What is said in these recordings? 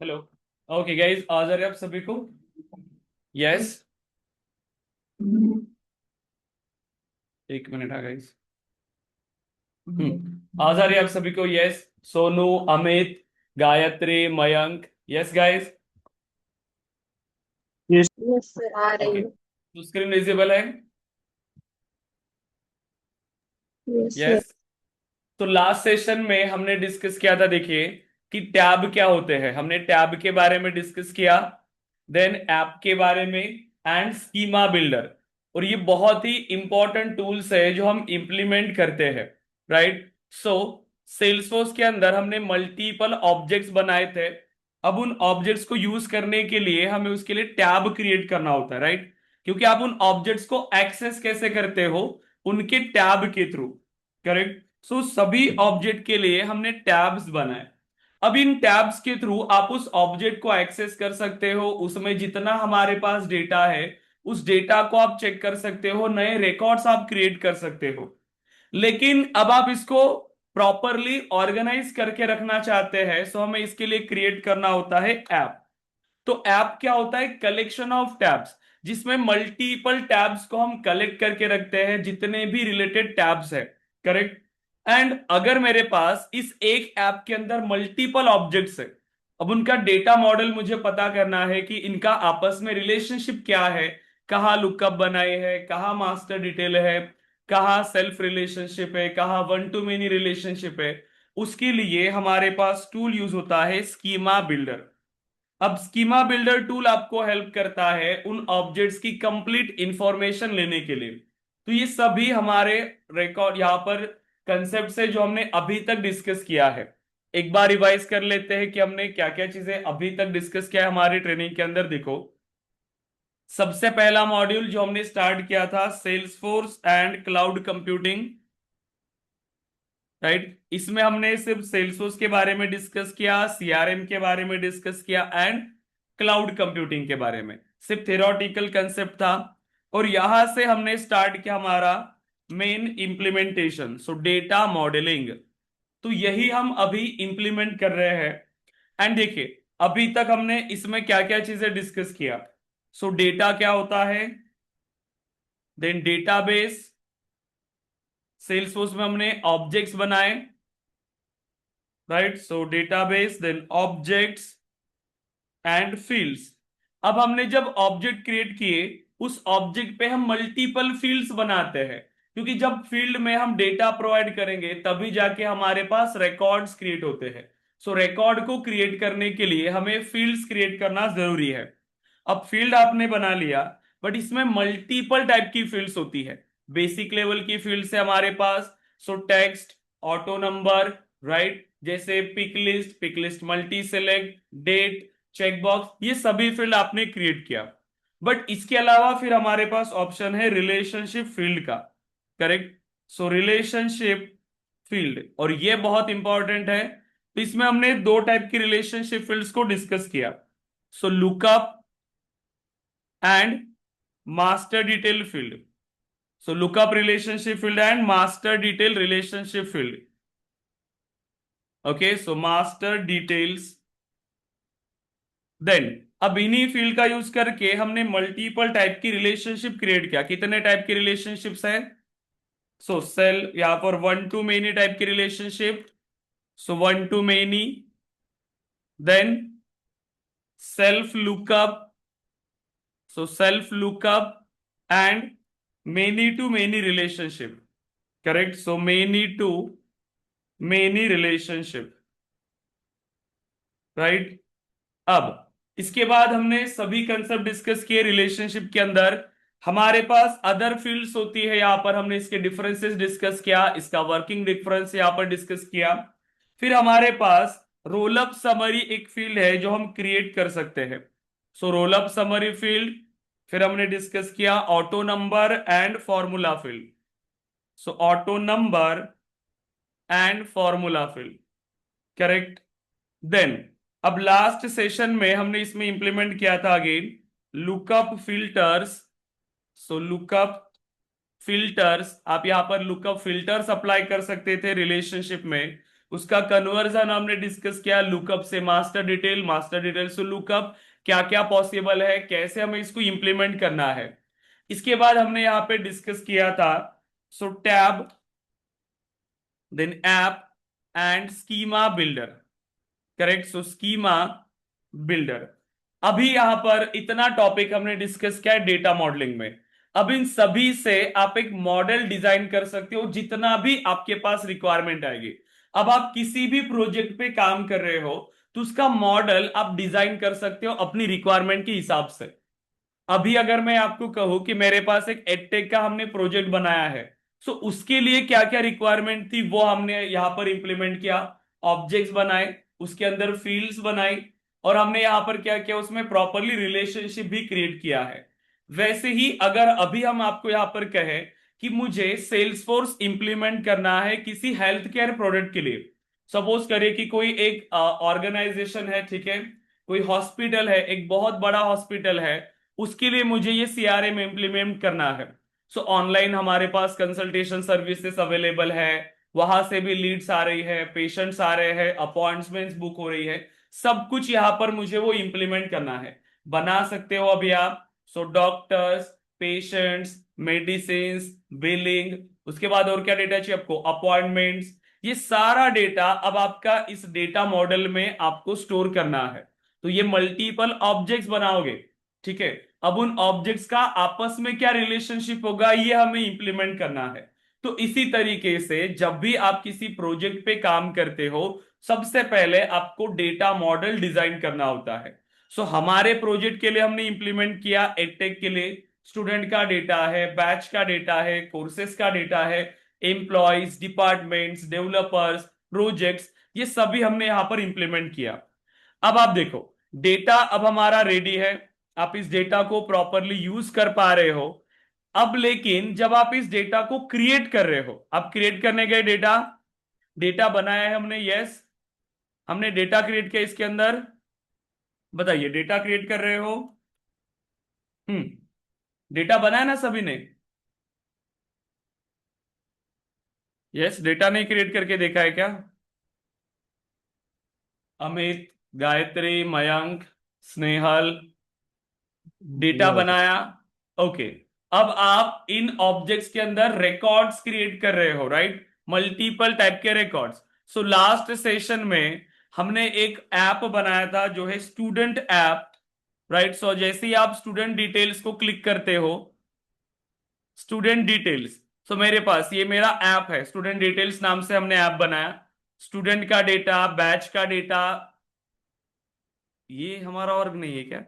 Hello. Okay guys, आ जा रहे आप सभी को? यस। एक मिनट है गाइज। आ जा रहे आप सभी को? Yes. Sonu, Amit, Gayatri, Mayank. Yes guys. Yes. Yes sir, आ रही ओके, है। तो स्क्रीन विजिबल है? Yes sir. यस। तो लास्ट सेशन में हमने डिस्कस किया था, देखिए, कि टैब क्या होते हैं। हमने टैब के बारे में डिस्कस किया, देन ऐप के बारे में, एंड स्कीमा बिल्डर। और ये बहुत ही इंपॉर्टेंट टूल्स है जो हम इंप्लीमेंट करते हैं, राइट? सो सेल्सफोर्स के अंदर हमने मल्टीपल ऑब्जेक्ट्स बनाए थे। अब उन ऑब्जेक्ट्स को यूज करने के लिए हमें उसके लिए टैब क्रिएट करना होता है, राइट? क्योंकि आप उन ऑब्जेक्ट्स को एक्सेस कैसे करते हो? उनके टैब के थ्रू, करेक्ट? सो सभी ऑब्जेक्ट के लिए हमने टैब्स बनाए। अब इन टैब्स के थ्रू आप उस ऑब्जेक्ट को एक्सेस कर सकते हो, उसमें जितना हमारे पास डेटा है उस डेटा को आप चेक कर सकते हो, नए रिकॉर्ड्स आप क्रिएट कर सकते हो। लेकिन अब आप इसको प्रॉपरली ऑर्गेनाइज करके रखना चाहते हैं, सो हमें इसके लिए क्रिएट करना होता है ऐप। तो ऐप क्या होता है? कलेक्शन ऑफ टैब्स, जिसमें मल्टीपल टैब्स को हम कलेक्ट करके रखते हैं, जितने भी रिलेटेड टैब्स है, करेक्ट? एंड अगर मेरे पास इस एक ऐप के अंदर मल्टीपल ऑब्जेक्ट्स है, अब उनका डेटा मॉडल मुझे पता करना है कि इनका आपस में रिलेशनशिप क्या है, कहाँ लुकअप बनाए हैं, कहाँ मास्टर डिटेल है, कहाँ सेल्फ रिलेशनशिप है, कहाँ वन टू मेनी रिलेशनशिप है। उसके लिए हमारे पास टूल यूज होता है स्कीमा बिल्डर। अब स्कीमा बिल्डर टूल आपको हेल्प करता है उन ऑब्जेक्ट्स की कंप्लीट इंफॉर्मेशन लेने के लिए। तो ये सभी हमारे रिकॉर्ड यहाँ पर कंसेप्ट से जो हमने अभी तक डिस्कस किया है। एक बार रिवाइज कर लेते हैं कि हमने क्या क्या चीजें अभी तक डिस्कस किया है हमारी ट्रेनिंग के अंदर। देखो, सबसे पहला मॉड्यूल जो हमने स्टार्ट किया था, Salesforce and cloud computing, right? इसमें हमने सिर्फ सेल्सफोर्स के बारे में डिस्कस किया, सीआरएम के बारे में डिस्कस किया, एंड क्लाउड कंप्यूटिंग के बारे में। सिर्फ थ्योरेटिकल कंसेप्ट था। और यहां से हमने स्टार्ट किया हमारा मेन इंप्लीमेंटेशन, सो डेटा मॉडलिंग। तो यही हम अभी इंप्लीमेंट कर रहे हैं। एंड देखिए, अभी तक हमने इसमें क्या क्या चीजें डिस्कस किया। सो डेटा क्या होता है, देन डेटाबेस, सेल्सफोर्स में हमने ऑब्जेक्ट्स बनाए, right? So database, then objects and fields. अब हमने जब ऑब्जेक्ट क्रिएट किए, उस ऑब्जेक्ट पे हम मल्टीपल फील्ड्स बनाते हैं, क्योंकि जब फील्ड में हम डेटा प्रोवाइड करेंगे तभी जाके हमारे पास रिकॉर्ड्स क्रिएट होते हैं। सो रिकॉर्ड को क्रिएट करने के लिए हमें फील्ड्स क्रिएट करना जरूरी है। अब फील्ड आपने बना लिया, बट इसमें मल्टीपल टाइप की फील्ड्स होती है। बेसिक लेवल की फील्ड्स है हमारे पास, so text, auto number, right? जैसे pick list multi select, date, checkbox, ये सभी फील्ड आपने क्रिएट किया। बट इसके अलावा फिर हमारे पास ऑप्शन है रिलेशनशिप फील्ड का, करेक्ट? सो रिलेशनशिप फील्ड, और ये बहुत इंपॉर्टेंट है। तो इसमें हमने दो टाइप की रिलेशनशिप फील्ड्स को डिस्कस किया, so lookup and master detail field. So lookup relationship field and master detail relationship field. Okay, so master details. Then अब इन्हीं फील्ड का यूज करके हमने मल्टीपल टाइप की रिलेशनशिप क्रिएट किया। कितने टाइप की रिलेशनशिप्स है? सो सेल, यहां पर वन टू मेनी टाइप की relationship, so one to many, then self lookup, so self lookup, and many to many relationship, correct? So many to many relationship, right? अब इसके बाद हमने सभी कंसेप्ट डिस्कस किए रिलेशनशिप के अंदर। हमारे पास अदर फील्ड्स होती है, यहां पर हमने इसके डिफरेंसेस डिस्कस किया, इसका वर्किंग डिफरेंस यहां पर डिस्कस किया। फिर हमारे पास रोल अप समरी एक फील्ड है जो हम क्रिएट कर सकते हैं, so roll up summary field. फिर हमने डिस्कस किया auto number and formula field, so auto number and formula field, correct? Then अब लास्ट सेशन में हमने इसमें इंप्लीमेंट किया था again lookup filters. So lookup filters, आप यहां पर लुकअप फिल्टर्स अप्लाई कर सकते थे रिलेशनशिप में। उसका कन्वर्जन हमने डिस्कस किया लुकअप से मास्टर डिटेल, मास्टर डिटेल से लुकअप, क्या क्या पॉसिबल है, कैसे हमें इसको इंप्लीमेंट करना है। इसके बाद हमने यहाँ पे डिस्कस किया था so tab, then app and schema builder. Correct, so schema builder. अभी यहां पर इतना टॉपिक हमने डिस्कस किया है डेटा मॉडलिंग में। अब इन सभी से आप एक मॉडल डिजाइन कर सकते हो जितना भी आपके पास रिक्वायरमेंट आएगी। अब आप किसी भी प्रोजेक्ट पे काम कर रहे हो तो उसका मॉडल आप डिजाइन कर सकते हो अपनी रिक्वायरमेंट के हिसाब से। अभी अगर मैं आपको कहूं कि मेरे पास एक एडटेक का हमने प्रोजेक्ट बनाया है, सो उसके लिए क्या क्या रिक्वायरमेंट थी वो हमने यहां पर इंप्लीमेंट किया। ऑब्जेक्ट्स बनाए, उसके अंदर फील्ड्स बनाई, और हमने यहां पर क्या किया, उसमें प्रॉपरली रिलेशनशिप भी क्रिएट किया है। वैसे ही अगर अभी हम आपको यहां पर कहें कि मुझे सेल्सफोर्स इंप्लीमेंट करना है किसी हेल्थ केयर प्रोडक्ट के लिए, सपोज करिए कि कोई एक ऑर्गेनाइजेशन है, ठीक है, कोई हॉस्पिटल है, एक बहुत बड़ा हॉस्पिटल है, उसके लिए मुझे ये सीआरएम इम्प्लीमेंट करना है। सो ऑनलाइन हमारे पास कंसल्टेशन सर्विसेज अवेलेबल है, वहां से भी लीड्स आ रही है, पेशेंट्स आ रहे हैं, अपॉइंटमेंट्स बुक हो रही है, सब कुछ यहां पर मुझे वो इंप्लीमेंट करना है। बना सकते हो अभी आप। So doctors, patients, medicine, billing, उसके बाद और क्या डेटा चाहिए आपको, अपॉइंटमेंट्स, ये सारा डेटा अब आपका इस डेटा मॉडल में आपको स्टोर करना है। तो ये मल्टीपल ऑब्जेक्ट्स बनाओगे, ठीक है। अब उन ऑब्जेक्ट्स का आपस में क्या रिलेशनशिप होगा ये हमें इंप्लीमेंट करना है। तो इसी तरीके से जब भी आप किसी प्रोजेक्ट पे काम करते हो, सबसे पहले आपको डेटा मॉडल डिजाइन करना होता है। सो हमारे प्रोजेक्ट के लिए हमने इंप्लीमेंट किया एडटेक के लिए, स्टूडेंट का डेटा है, बैच का डेटा है, कोर्सेज का डेटा है, एम्प्लॉयज, डिपार्टमेंट्स, डेवलपर्स, प्रोजेक्ट्स, ये सभी हमने यहां पर इंप्लीमेंट किया। अब आप देखो, डेटा अब हमारा रेडी है, आप इस डेटा को प्रॉपरली यूज कर पा रहे हो। अब लेकिन जब आप इस डेटा को क्रिएट कर रहे हो, आप क्रिएट करने गए डेटा, डेटा बनाया है हमने, यस, हमने डेटा क्रिएट किया इसके अंदर। बताइए, डेटा क्रिएट कर रहे हो? डेटा बनाया ना सभी ने? यस, डेटा नहीं क्रिएट करके देखा है क्या? अमित, गायत्री, मयंक, स्नेहल, डेटा यस बनाया। ओके, अब आप इन ऑब्जेक्ट्स के अंदर रिकॉर्ड्स क्रिएट कर रहे हो, राइट, मल्टीपल टाइप के रिकॉर्ड्स। सो लास्ट सेशन में हमने एक ऐप बनाया था जो है स्टूडेंट ऐप, राइट। सो जैसे ही आप स्टूडेंट डिटेल्स को क्लिक करते हो, स्टूडेंट डिटेल्स, सो मेरे पास ये मेरा ऐप है, स्टूडेंट डिटेल्स नाम से हमने ऐप बनाया। स्टूडेंट का डेटा, बैच का डेटा, ये हमारा ऑर्ग नहीं है क्या?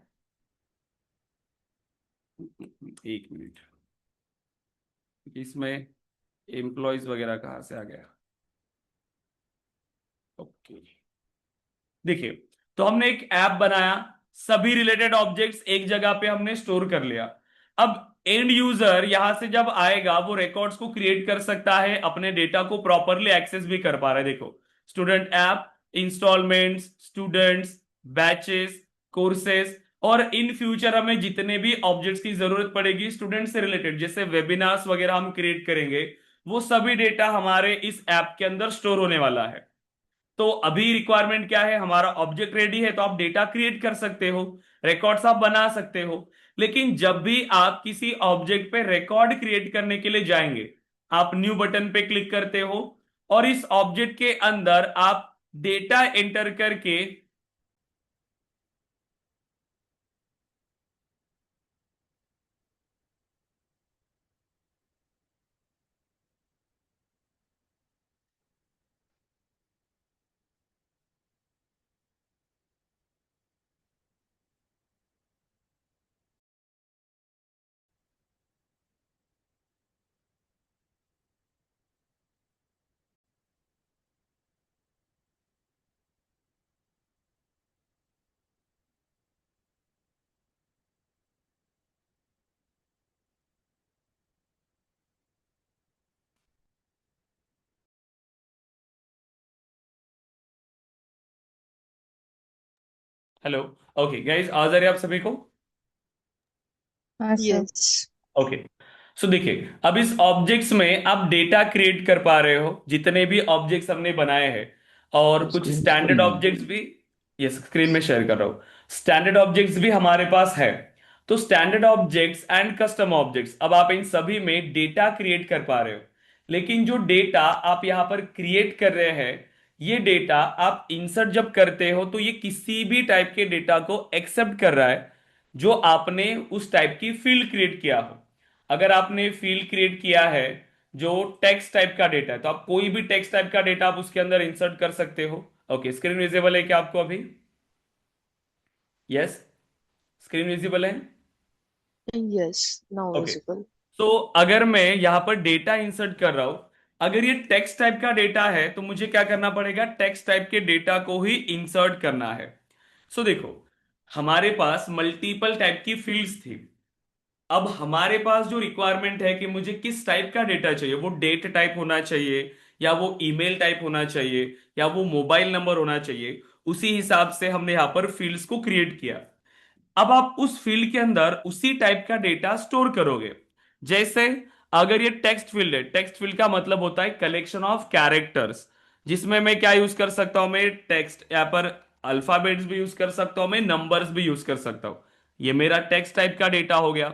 एक मिनट, इसमें एम्प्लॉयज वगैरह कहाँ से आ गया? ओके, देखिए, तो हमने एक ऐप बनाया, सभी रिलेटेड ऑब्जेक्ट्स एक जगह पे हमने स्टोर कर लिया। अब एंड यूजर यहां से जब आएगा वो रिकॉर्ड्स को क्रिएट कर सकता है, अपने डेटा को प्रॉपरली एक्सेस भी कर पा रहा है। देखो, student app, installments, students, batches, courses, और इन फ्यूचर हमें जितने भी ऑब्जेक्ट्स की जरूरत पड़ेगी स्टूडेंट से रिलेटेड, जैसे वेबिनार्स वगैरह हम क्रिएट करेंगे, वो सभी डेटा हमारे इस ऐप के अंदर स्टोर होने वाला है। तो अभी रिक्वायरमेंट क्या है, हमारा ऑब्जेक्ट रेडी है तो आप डेटा क्रिएट कर सकते हो, रिकॉर्ड्स आप बना सकते हो। लेकिन जब भी आप किसी ऑब्जेक्ट पे रिकॉर्ड क्रिएट करने के लिए जाएंगे, आप न्यू बटन पे क्लिक करते हो, और इस ऑब्जेक्ट के अंदर आप डेटा एंटर करके, हेलो, ओके गाइस, आवाज आ रही है आप सभी को? हाँ सर। यस ओके, सो देखिए, अब इस ऑब्जेक्ट्स में आप डेटा क्रिएट कर पा रहे हो, जितने भी ऑब्जेक्ट्स हमने बनाए हैं। और कुछ स्क्रीन शेयर स्टैंडर्ड करना है। ऑब्जेक्ट्स भी, ये स्क्रीन में शेयर कर रहा हूँ। स्टैंडर्ड ऑब्जेक्ट्स भी हमारे पास है। तो standard objects and custom objects, अब आप इन सभी में डेटा क्रिएट कर पा रहे हो। लेकिन जो डेटा आप यहां पर क्रिएट कर रहे हैं, ये डेटा आप इंसर्ट जब करते हो तो ये किसी भी टाइप के डेटा को एक्सेप्ट कर रहा है जो आपने उस टाइप की फील्ड क्रिएट किया हो। अगर आपने फील्ड क्रिएट किया है जो टेक्स्ट टाइप का डेटा है, तो आप कोई भी टेक्स्ट टाइप का डेटा आप उसके अंदर इंसर्ट कर सकते हो। ओके, स्क्रीन विजिबल है क्या आपको अभी? यस, स्क्रीन विजिबल है। Yes, now okay, visible. तो अगर मैं यहां पर डेटा इंसर्ट कर रहा हूं, अगर ये टेक्स्ट टाइप का डेटा है तो मुझे क्या करना पड़ेगा? टेक्स्ट टाइप के डेटा को ही इंसर्ट करना है। सो देखो, हमारे पास मल्टीपल टाइप की फील्ड्स थी। अब हमारे पास जो रिक्वायरमेंट है कि मुझे किस टाइप का डेटा चाहिए, वो डेट टाइप होना चाहिए, या वो ईमेल टाइप होना चाहिए, या वो मोबाइल नंबर होना चाहिए, उसी हिसाब से हमने यहां पर फील्ड्स को क्रिएट किया। अब आप उस फील्ड के अंदर उसी टाइप का डेटा स्टोर करोगे। जैसे अगर ये टेक्स्ट फील्ड है, टेक्स्ट फील्ड का मतलब होता है कलेक्शन ऑफ कैरेक्टर्स, जिसमें मैं क्या यूज कर सकता हूं? मैं टेक्स्ट यहां पर अल्फाबेट्स भी यूज कर सकता हूं, मैं नंबर्स भी यूज कर सकता हूं। ये मेरा टेक्स्ट टाइप का डेटा हो गया।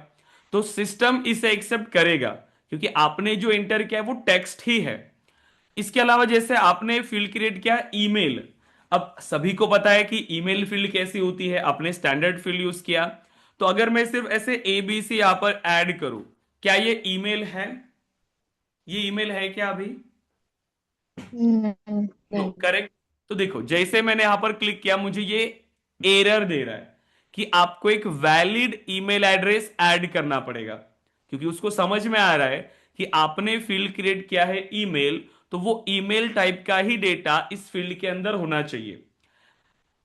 तो सिस्टम इसे एक्सेप्ट करेगा क्योंकि आपने जो एंटर किया है वो टेक्स्ट ही है। इसके अलावा जैसे आपने फील्ड क्रिएट किया ईमेल, अब सभी को पता है कि ईमेल फील्ड कैसी होती है, आपने स्टैंडर्ड फील्ड यूज किया। तो अगर मैं सिर्फ ऐसे ABC यहां पर ऐड करूं, क्या ये ईमेल है? ये ईमेल है क्या अभी? नहीं, नो, नहीं। करेक्ट। तो देखो, जैसे मैंने यहां पर क्लिक किया, मुझे ये एरर दे रहा है कि आपको एक वैलिड ईमेल एड्रेस ऐड करना पड़ेगा, क्योंकि उसको समझ में आ रहा है कि आपने फील्ड क्रिएट किया है ईमेल, तो वो ईमेल टाइप का ही डेटा इस फील्ड के अंदर होना चाहिए।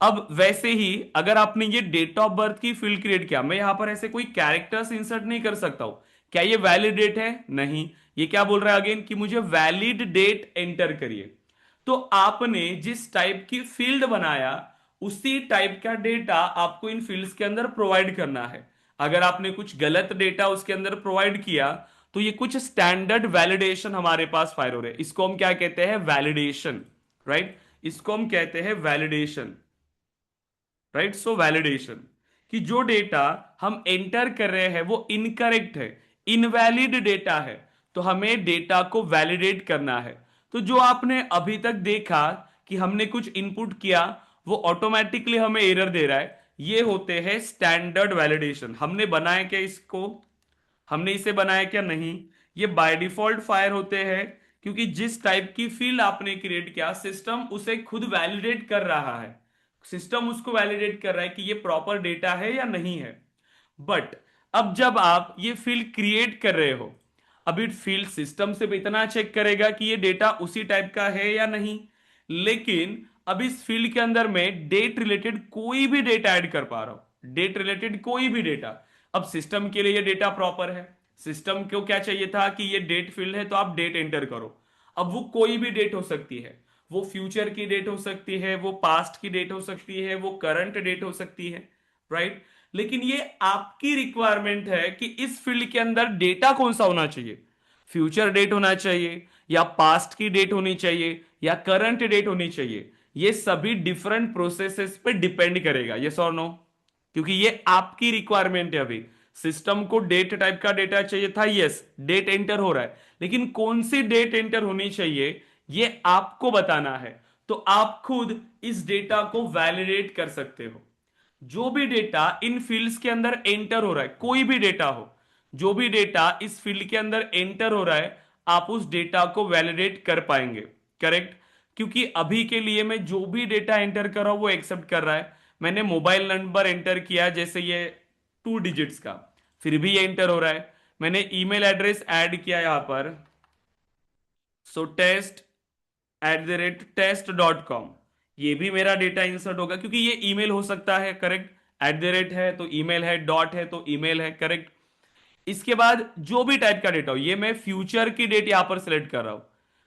अब वैसे ही अगर आपने ये डेट ऑफ बर्थ की फील्ड क्रिएट किया, मैं यहां पर ऐसे कोई कैरेक्टर्स इंसर्ट नहीं कर सकता हूं। क्या ये वैलिड डेट है? नहीं। ये क्या बोल रहा है अगेन कि मुझे वैलिड डेट एंटर करिए। तो आपने जिस टाइप की फील्ड बनाया, उसी टाइप का डेटा आपको इन फील्ड्स के अंदर प्रोवाइड करना है। अगर आपने कुछ गलत डेटा उसके अंदर प्रोवाइड किया, तो ये कुछ स्टैंडर्ड वैलिडेशन हमारे पास फायर हो रहे हैं। इसको हम क्या कहते हैं? वैलिडेशन। राइट, इसको हम कहते हैं वैलिडेशन। राइट, सो वैलिडेशन कि जो डेटा हम एंटर कर रहे हैं वो इनकरेक्ट है, इनवैलिड डेटा है, तो हमें डेटा को वैलिडेट करना है। तो जो आपने अभी तक देखा कि हमने कुछ इनपुट किया, वो ऑटोमेटिकली हमें एरर दे रहा है, ये होते हैं स्टैंडर्ड वैलिडेशन। हमने बनाया क्या इसको? हमने इसे बनाया क्या? नहीं। ये बाय डिफॉल्ट फायर होते हैं, क्योंकि जिस टाइप की फील्ड आपने क्रिएट किया, सिस्टम उसे खुद वैलिडेट कर रहा है। सिस्टम उसको वैलिडेट कर रहा है कि ये प्रॉपर डेटा है या नहीं है। बट अब जब आप ये फील्ड क्रिएट कर रहे हो, अभी फील्ड सिस्टम से भी इतना चेक करेगा कि ये डेटा उसी टाइप का है या नहीं, लेकिन अब इस फील्ड के अंदर मैं डेट रिलेटेड कोई भी डेटा ऐड कर पा रहा हूं, डेट रिलेटेड कोई भी डेटा। अब सिस्टम के लिए ये डेटा प्रॉपर है। सिस्टम को क्या चाहिए था कि ये डेट फील्ड है तो आप डेट एंटर करो। अब वो कोई भी डेट हो सकती है, वो फ्यूचर की डेट हो सकती है, वो पास्ट की डेट हो सकती है, वो करंट डेट हो सकती है। राइट, लेकिन ये आपकी रिक्वायरमेंट है कि इस फील्ड के अंदर डेटा कौन सा होना चाहिए। फ्यूचर डेट होना चाहिए, या पास्ट की डेट होनी चाहिए, या करंट डेट होनी चाहिए। ये सभी डिफरेंट प्रोसेसेस पे डिपेंड करेगा, यस और नो, क्योंकि ये आपकी रिक्वायरमेंट है। अभी सिस्टम को डेट टाइप का डेटा चाहिए था, यस, डेट एंटर हो रहा है, लेकिन कौन सी डेट एंटर होनी चाहिए ये आपको बताना है। तो आप खुद इस डेटा को वैलिडेट कर सकते हो। जो भी डेटा इन फील्ड्स के अंदर एंटर हो रहा है, कोई भी डेटा हो, जो भी डेटा इस फील्ड के अंदर एंटर हो रहा है, आप उस डेटा को वैलिडेट कर पाएंगे। करेक्ट, क्योंकि अभी के लिए मैं जो भी डेटा एंटर कर रहा हूं वो एक्सेप्ट कर रहा है। मैंने मोबाइल नंबर एंटर किया, जैसे ये 2 डिजिट्स का, फिर भी ये एंटर हो रहा है। मैंने ईमेल एड्रेस ऐड किया यहां पर, सो test@test.com, ये भी मेरा डेटा इंसर्ट होगा क्योंकि ये ईमेल हो सकता है। करेक्ट, @ है तो ईमेल है, डॉट है तो ईमेल है। करेक्ट, इसके बाद जो भी टाइप का डेटा हो, ये मैं फ्यूचर की डेट यहां पर सिलेक्ट कर रहा हूं,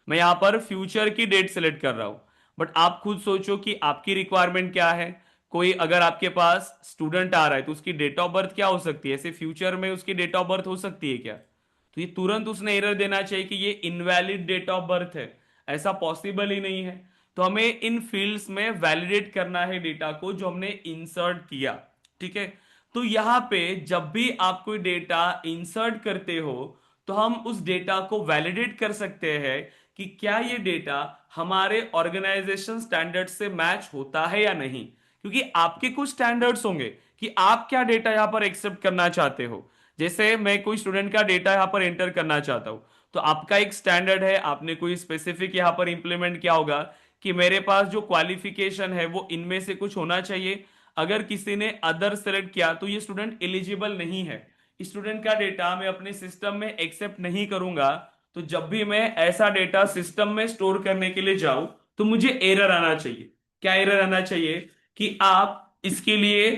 मैं यहां पर फ्यूचर की डेट सिलेक्ट कर रहा हूं। बट आप खुद सोचो कि आपकी रिक्वायरमेंट क्या है। कोई अगर आपके पास स्टूडेंट आ रहा है तो उसकी डेट ऑफ बर्थ क्या हो सकती है? ऐसे फ्यूचर में उसकी डेट ऑफ बर्थ हो सकती है क्या? तो ये तुरंत उसने एरर देना चाहिए कि ये इनवैलिड डेट ऑफ बर्थ है। ऐसा पॉसिबल ही नहीं है। तो हमें इन फील्ड्स में वैलिडेट करना है डेटा को जो हमने इंसर्ट किया। ठीक है, तो यहां पे जब भी आप कोई डेटा इंसर्ट करते हो तो हम उस डेटा को वैलिडेट कर सकते हैं कि क्या ये डेटा हमारे ऑर्गेनाइजेशन स्टैंडर्ड से मैच होता है या नहीं। क्योंकि आपके कुछ स्टैंडर्ड्स होंगे कि आप क्या डेटा यहां पर एक्सेप्ट करना चाहते हो। जैसे मैं कोई स्टूडेंट का डेटा यहां पर एंटर करना चाहता हूं, तो आपका एक स्टैंडर्ड है, आपने कोई स्पेसिफिक यहां पर इंप्लीमेंट किया होगा कि मेरे पास जो क्वालिफिकेशन है वो इनमें से कुछ होना चाहिए। अगर किसी ने अदर सेलेक्ट किया तो ये स्टूडेंट एलिजिबल नहीं है, स्टूडेंट का डेटा मैं अपने सिस्टम में एक्सेप्ट नहीं करूंगा। तो जब भी मैं ऐसा डेटा सिस्टम में स्टोर करने के लिए जाऊं तो मुझे एरर आना चाहिए। क्या एरर आना चाहिए? कि आप इसके लिए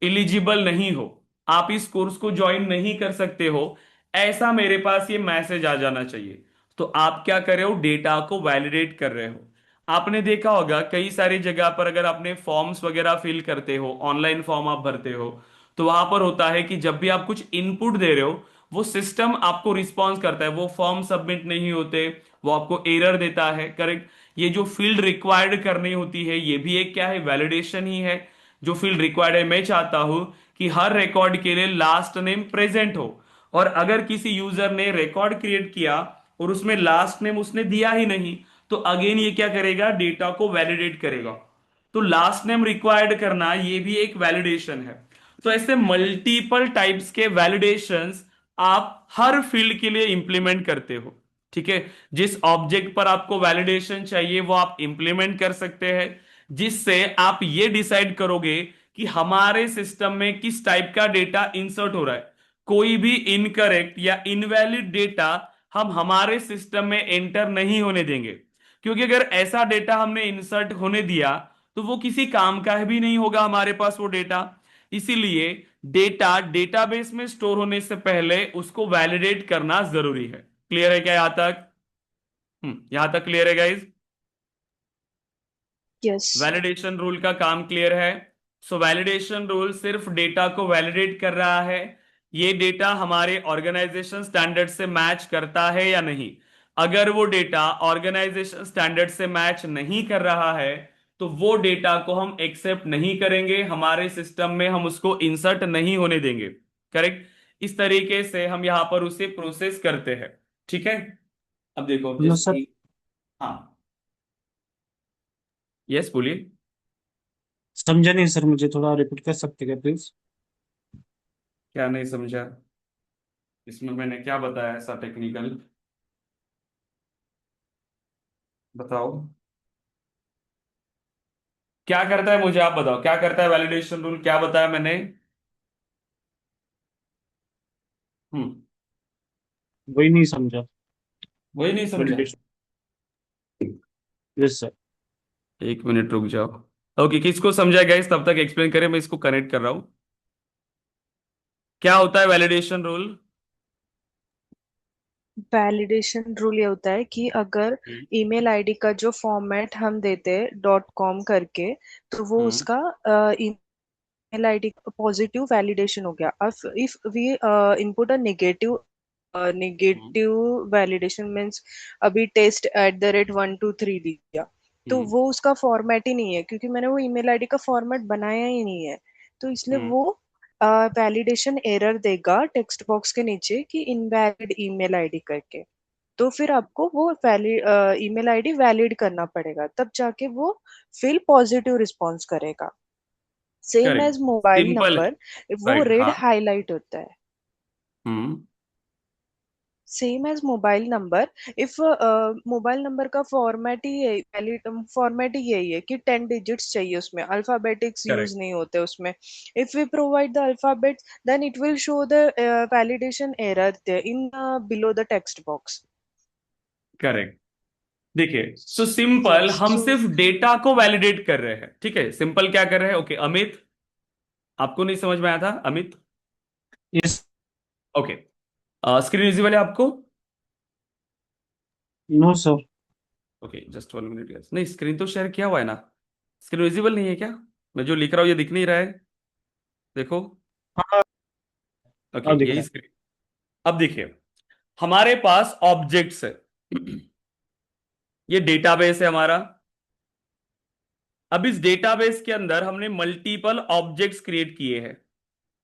एलिजिबल नहीं हो, आप इस कोर्स को ज्वाइन नहीं कर सकते हो, ऐसा मेरे पास ये मैसेज आ जाना चाहिए। तो आप क्या कर रहे हो? डेटा को वैलिडेट कर रहे हो। आपने देखा होगा कई सारी जगह पर अगर आपने फॉर्म्स वगैरह फिल करते हो, ऑनलाइन फॉर्म आप भरते हो, तो वहां पर होता है कि जब भी आप कुछ इनपुट दे रहे हो वो सिस्टम आपको रिस्पॉन्स करता है, वो फॉर्म सबमिट नहीं होते, वो आपको एरर देता है। करेक्ट? ये जो फील्ड रिक्वायर्ड करनी होती है ये भी एक क्या है? वैलिडेशन ही है। जो फील्ड रिक्वायर्ड है, मैं चाहता हूं कि हर रिकॉर्ड के लिए लास्ट नेम प्रेजेंट हो, और अगर किसी यूजर ने रिकॉर्ड क्रिएट किया और उसमें लास्ट नेम उसने दिया ही नहीं, तो अगेन ये क्या करेगा? डेटा को वैलिडेट करेगा। तो लास्ट नेम रिक्वायर्ड करना ये भी एक वैलिडेशन है। तो ऐसे मल्टीपल टाइप्स के वैलिडेशंस आप हर फील्ड के लिए इंप्लीमेंट करते हो। ठीक है, जिस ऑब्जेक्ट पर आपको वैलिडेशन चाहिए वो आप इंप्लीमेंट कर सकते हैं, जिससे आप ये डिसाइड करोगे कि हमारे सिस्टम में किस टाइप का डेटा इंसर्ट हो रहा है। कोई भी इनकरेक्ट या इनवैलिड डेटा हम हमारे सिस्टम में एंटर नहीं होने देंगे, क्योंकि अगर ऐसा डेटा हमने इंसर्ट होने दिया तो वो किसी काम का भी नहीं होगा हमारे पास वो डेटा। इसीलिए डेटा डेटाबेस में स्टोर होने से पहले उसको वैलिडेट करना जरूरी है। क्लियर है क्या यहां तक? यहां तक क्लियर है गाइज? Yes. वैलिडेशन रूल का काम क्लियर है? सो वैलिडेशन रूल सिर्फ डेटा को वैलिडेट कर रहा है, ये डेटा हमारे ऑर्गेनाइजेशन स्टैंडर्ड से मैच करता है या नहीं। अगर वो डेटा ऑर्गेनाइजेशन स्टैंडर्ड से मैच नहीं कर रहा है तो वो डेटा को हम एक्सेप्ट नहीं करेंगे, हमारे सिस्टम में हम उसको इंसर्ट नहीं होने देंगे। करेक्ट? इस तरीके से हम यहां पर उसे प्रोसेस करते हैं। ठीक है, अब देखो नो जैसे सर। कि, हाँ, यस बोलिए। समझा नहीं सर, मुझे थोड़ा रिपीट कर सकते क्या प्लीज? क्या नहीं समझा? इसमें मैंने क्या बताया ऐसा टेक्निकल? बताओ क्या करता है, मुझे आप बताओ क्या करता है वैलिडेशन रूल, क्या बताया मैंने? हम्म। वही नहीं समझा। वही नहीं समझा? वैलिडेशन। Yes sir. एक मिनट रुक जाओ। ओके, किसको समझा गाइस? तब तक एक्सप्लेन करें, मैं इसको कनेक्ट कर रहा हूं। क्या होता है वैलिडेशन रूल? वैलिडेशन रूल ये होता है कि अगर हम्म। ईमेल आईडी का जो फॉर्मेट हम देते हैं डॉट कॉम करके, तो वो हम्म। उसका ईमेल आईडी पॉजिटिव वैलिडेशन हो गया। अब if we input a negative hmm. Negative validation means अभी टेस्ट @123 दिया, तो हम्म। वो उसका फॉर्मेट ही नहीं है, क्योंकि मैंने वो ईमेल आईडी का फॉर्मेट बनाया ही नहीं है। तो इसलिए हम्म। वो वैलिडेशन एरर देगा टेक्स्ट बॉक्स के नीचे कि इनवैलिड ईमेल आईडी करके। तो फिर आपको वो वैलिड ईमेल आईडी वैलिड करना पड़ेगा, तब जाके वो फिल पॉजिटिव रिस्पॉन्स करेगा। Same correct. As mobile simple है। नंबर, वो राइट, रेड हाँ। हाईलाइट होता है। Hmm. Same as mobile number, if mobile number का फॉर्मेट ही है, वैलिड फॉर्मेट ही यही है कि 10 डिजिट्स चाहिए, उसमें अल्फाबेटिक्स यूज करेक्ट। नहीं होते उसमें। If we provide the alphabets then it will show the validation error in below the text box. Correct. देखिए, सो सिंपल हम सो सिर्फ डेटा को वैलिडेट कर रहे हैं। ठीक है, सिंपल क्या कर रहे हैं? ओके अमित, आपको नहीं समझ में आया था Amit? Yes. Okay, screen visible है आपको? No sir. Okay just 1 minute yes, नहीं स्क्रीन तो शेयर किया हुआ है ना? स्क्रीन विजिबल नहीं है क्या? मैं जो लिख रहा हूँ ये दिख नहीं रहा है? देखो। हाँ। ओके हाँ दिख यही रहा स्क्रीन। अब देखिए, हमारे पास ऑब्जेक्ट्स है, ये डेटाबेस है हमारा। अब इस डेटाबेस के अंदर हमने मल्टीपल ऑब्जेक्ट्स क्रिएट किए हैं।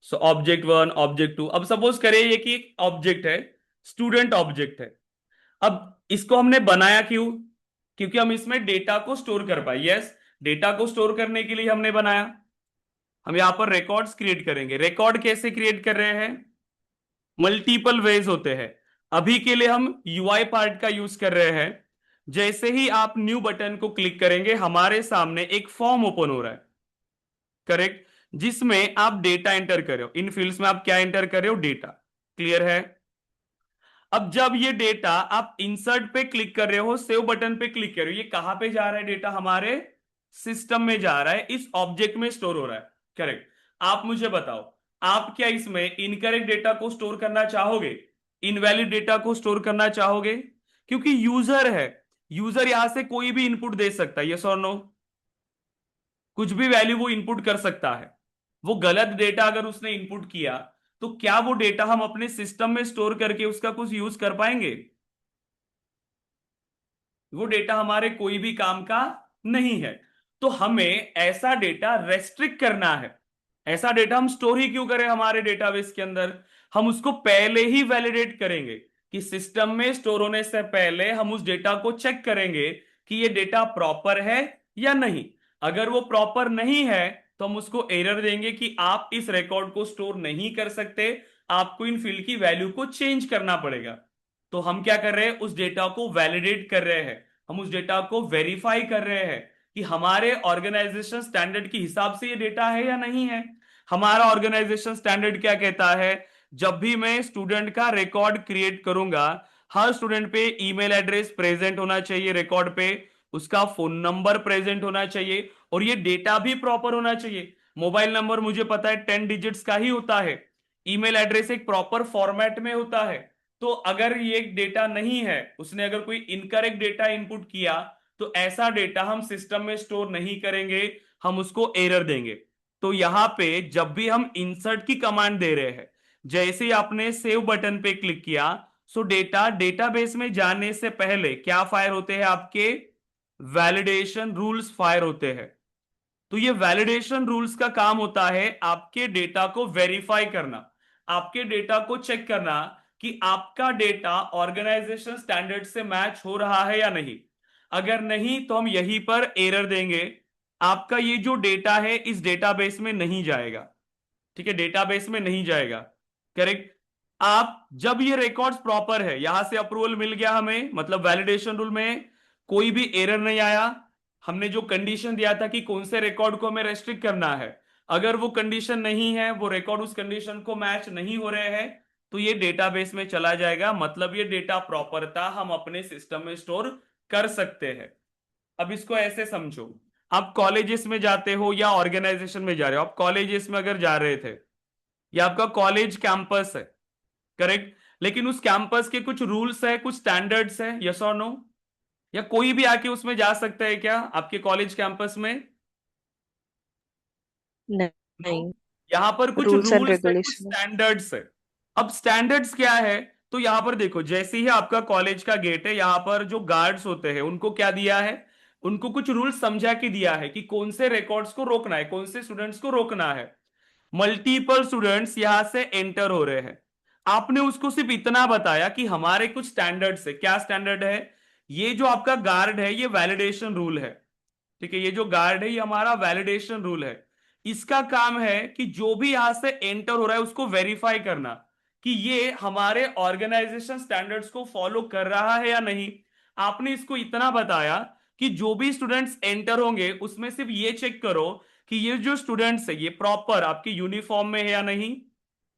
So object one, object two. अब सपोज करें ये कि एक ऑब्जेक्ट है, स्टूडेंट ऑब्जेक्ट है। अब इसको हमने बनाया क्यों? क्योंकि हम इसमें डेटा को स्टोर कर पाए। यस, डेटा को स्टोर करने के लिए हमने बनाया। हम यहां पर रिकॉर्ड्स क्रिएट करेंगे। रिकॉर्ड कैसे क्रिएट कर रहे हैं? मल्टीपल वेज होते हैं। अभी के लिए हम यूआई पार्ट का यूज कर रहे हैं। जैसे ही आप न्यू बटन को क्लिक करेंगे, हमारे सामने एक फॉर्म ओपन हो रहा है, करेक्ट, जिसमें आप डेटा एंटर कर रहे हो। इन फील्ड्स में आप क्या एंटर कर रहे हो? डेटा। क्लियर है? अब जब ये डेटा आप इंसर्ट पे क्लिक कर रहे हो, सेव बटन पे क्लिक कर रहे हो, ये कहां पे जा रहा है? डेटा हमारे सिस्टम में जा रहा है, इस ऑब्जेक्ट में स्टोर हो रहा है, करेक्ट। आप मुझे बताओ, आप क्या इसमें इनकरेक्ट डेटा को स्टोर करना चाहोगे? इनवैलिड डेटा को स्टोर करना चाहोगे? क्योंकि यूजर है, यूजर यहां से कोई भी इनपुट दे सकता है। यस और नो? कुछ भी वैल्यू वो इनपुट कर सकता है। वो गलत डेटा अगर उसने इनपुट किया, तो क्या वो डेटा हम अपने सिस्टम में स्टोर करके उसका कुछ यूज कर पाएंगे? वो डेटा हमारे कोई भी काम का नहीं है। तो हमें ऐसा डेटा रेस्ट्रिक्ट करना है। ऐसा डेटा हम स्टोर ही क्यों करें हमारे डेटाबेस के अंदर? हम उसको पहले ही वैलिडेट करेंगे कि सिस्टम में स्टोर होने से पहले हम उस डेटा को चेक करेंगे कि ये डेटा प्रॉपर है या नहीं। अगर वो प्रॉपर नहीं है तो हम उसको एरर देंगे कि आप इस रिकॉर्ड को स्टोर नहीं कर सकते, आपको इन फील्ड की वैल्यू को चेंज करना पड़ेगा। तो हम क्या कर रहे हैं? उस डेटा को वैलिडेट कर रहे हैं, हम उस डेटा को वेरीफाई कर रहे हैं कि हमारे ऑर्गेनाइजेशन स्टैंडर्ड के हिसाब से ये डेटा है या नहीं है। हमारा ऑर्गेनाइजेशन स्टैंडर्ड क्या कहता है? जब भी मैं स्टूडेंट का रिकॉर्ड क्रिएट करूंगा, हर स्टूडेंट पे ईमेल एड्रेस प्रेजेंट होना चाहिए, रिकॉर्ड पे उसका फोन नंबर प्रेजेंट होना चाहिए, और ये डेटा भी प्रॉपर होना चाहिए। मोबाइल नंबर मुझे पता है 10 डिजिट्स का ही होता है, ईमेल एड्रेस एक प्रॉपर फॉर्मेट में होता है। तो अगर ये डेटा नहीं है, उसने अगर कोई इनकरेक्ट डेटा इनपुट किया, तो ऐसा डेटा हम सिस्टम में स्टोर नहीं करेंगे, हम उसको एरर देंगे। तो यहां पे जब भी हम इंसर्ट की कमांड दे रहे हैं, जैसे ही आपने सेव बटन पे क्लिक किया, सो डेटा डेटाबेस में जाने से पहले क्या फायर होते हैं? आपके वैलिडेशन रूल्स फायर होते हैं। तो ये वैलिडेशन रूल्स का काम होता है आपके डेटा को वेरीफाई करना, आपके डेटा को चेक करना कि आपका डेटा ऑर्गेनाइजेशन स्टैंडर्ड से मैच हो रहा है या नहीं। अगर नहीं तो हम यहीं पर एरर देंगे, आपका ये जो डेटा है इस डेटाबेस में नहीं जाएगा। ठीक है, डेटाबेस में नहीं जाएगा, करेक्ट। आप जब ये रिकॉर्ड्स प्रॉपर है, यहां से अप्रूवल मिल गया हमें, मतलब वैलिडेशन रूल में कोई भी एरर नहीं आया। हमने जो कंडीशन दिया था कि कौन से रिकॉर्ड को हमें रेस्ट्रिक्ट करना है, अगर वो कंडीशन नहीं है, वो रिकॉर्ड उस कंडीशन को मैच नहीं हो रहे हैं, तो ये डेटाबेस में चला जाएगा। मतलब ये डेटा प्रॉपर था, हम अपने सिस्टम में स्टोर कर सकते हैं। अब इसको ऐसे समझो, आप कॉलेजेस में जाते हो या ऑर्गेनाइजेशन में जा रहे हो। आप कॉलेजेस में अगर जा रहे थे, या आपका कॉलेज कैंपस है, करेक्ट, लेकिन उस कैंपस के कुछ रूल्स है, कुछ स्टैंडर्ड्स है, यस और नो? या कोई भी आके उसमें जा सकता है क्या आपके कॉलेज कैंपस में? नो। नहीं, यहां पर कुछ रूल्स एंड रूल्स है, कुछ रेगुलेशन। स्टैंडर्ड्स है। अब स्टैंडर्ड्स क्या है? तो यहां पर देखो, जैसे ही आपका कॉलेज का गेट है, यहां पर जो गार्ड्स होते हैं उनको क्या दिया है? उनको कुछ रूल्स समझा के दिया है कि कौन से रिकॉर्ड्स को रोकना है, कौन से स्टूडेंट्स को रोकना है। मल्टीपल स्टूडेंट्स यहां से एंटर हो रहे हैं, आपने उसको सिर्फ इतना बताया कि हमारे कुछ स्टैंडर्ड्स है। क्या स्टैंडर्ड है? ये जो आपका गार्ड है, ये वैलिडेशन रूल है। ठीक है, ये जो गार्ड है ये हमारा वैलिडेशन रूल है। इसका काम है कि जो भी यहां से एंटर हो रहा है उसको वेरीफाई करना कि ये हमारे ऑर्गेनाइजेशन स्टैंडर्ड्स को फॉलो कर रहा है या नहीं। आपने इसको इतना बताया कि जो भी स्टूडेंट्स एंटर होंगे उसमें सिर्फ ये चेक करो कि ये जो स्टूडेंट्स है ये प्रॉपर आपके यूनिफॉर्म में है या नहीं,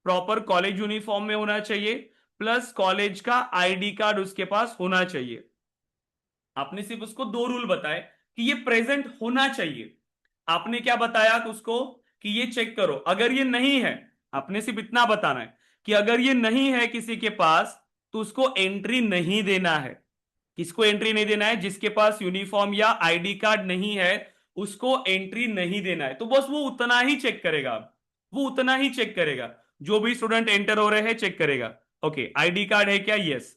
प्रॉपर कॉलेज यूनिफॉर्म में होना चाहिए, प्लस कॉलेज का आईडी कार्ड उसके पास होना चाहिए। आपने सिर्फ उसको दो रूल बताए कि ये प्रेजेंट होना चाहिए। आपने क्या बताया उसको? कि ये चेक करो। अगर ये नहीं है, आपने सिर्फ इतना बताना है कि अगर ये नहीं है किसी के पास, तो उसको एंट्री नहीं देना है। किसको एंट्री नहीं देना है? जिसके पास यूनिफॉर्म या आईडी कार्ड नहीं है, उसको एंट्री नहीं देना है। तो बस वो उतना ही चेक करेगा, वो उतना ही चेक करेगा। जो भी स्टूडेंट एंटर हो रहे हैं चेक करेगा, ओके आईडी कार्ड है क्या? यस।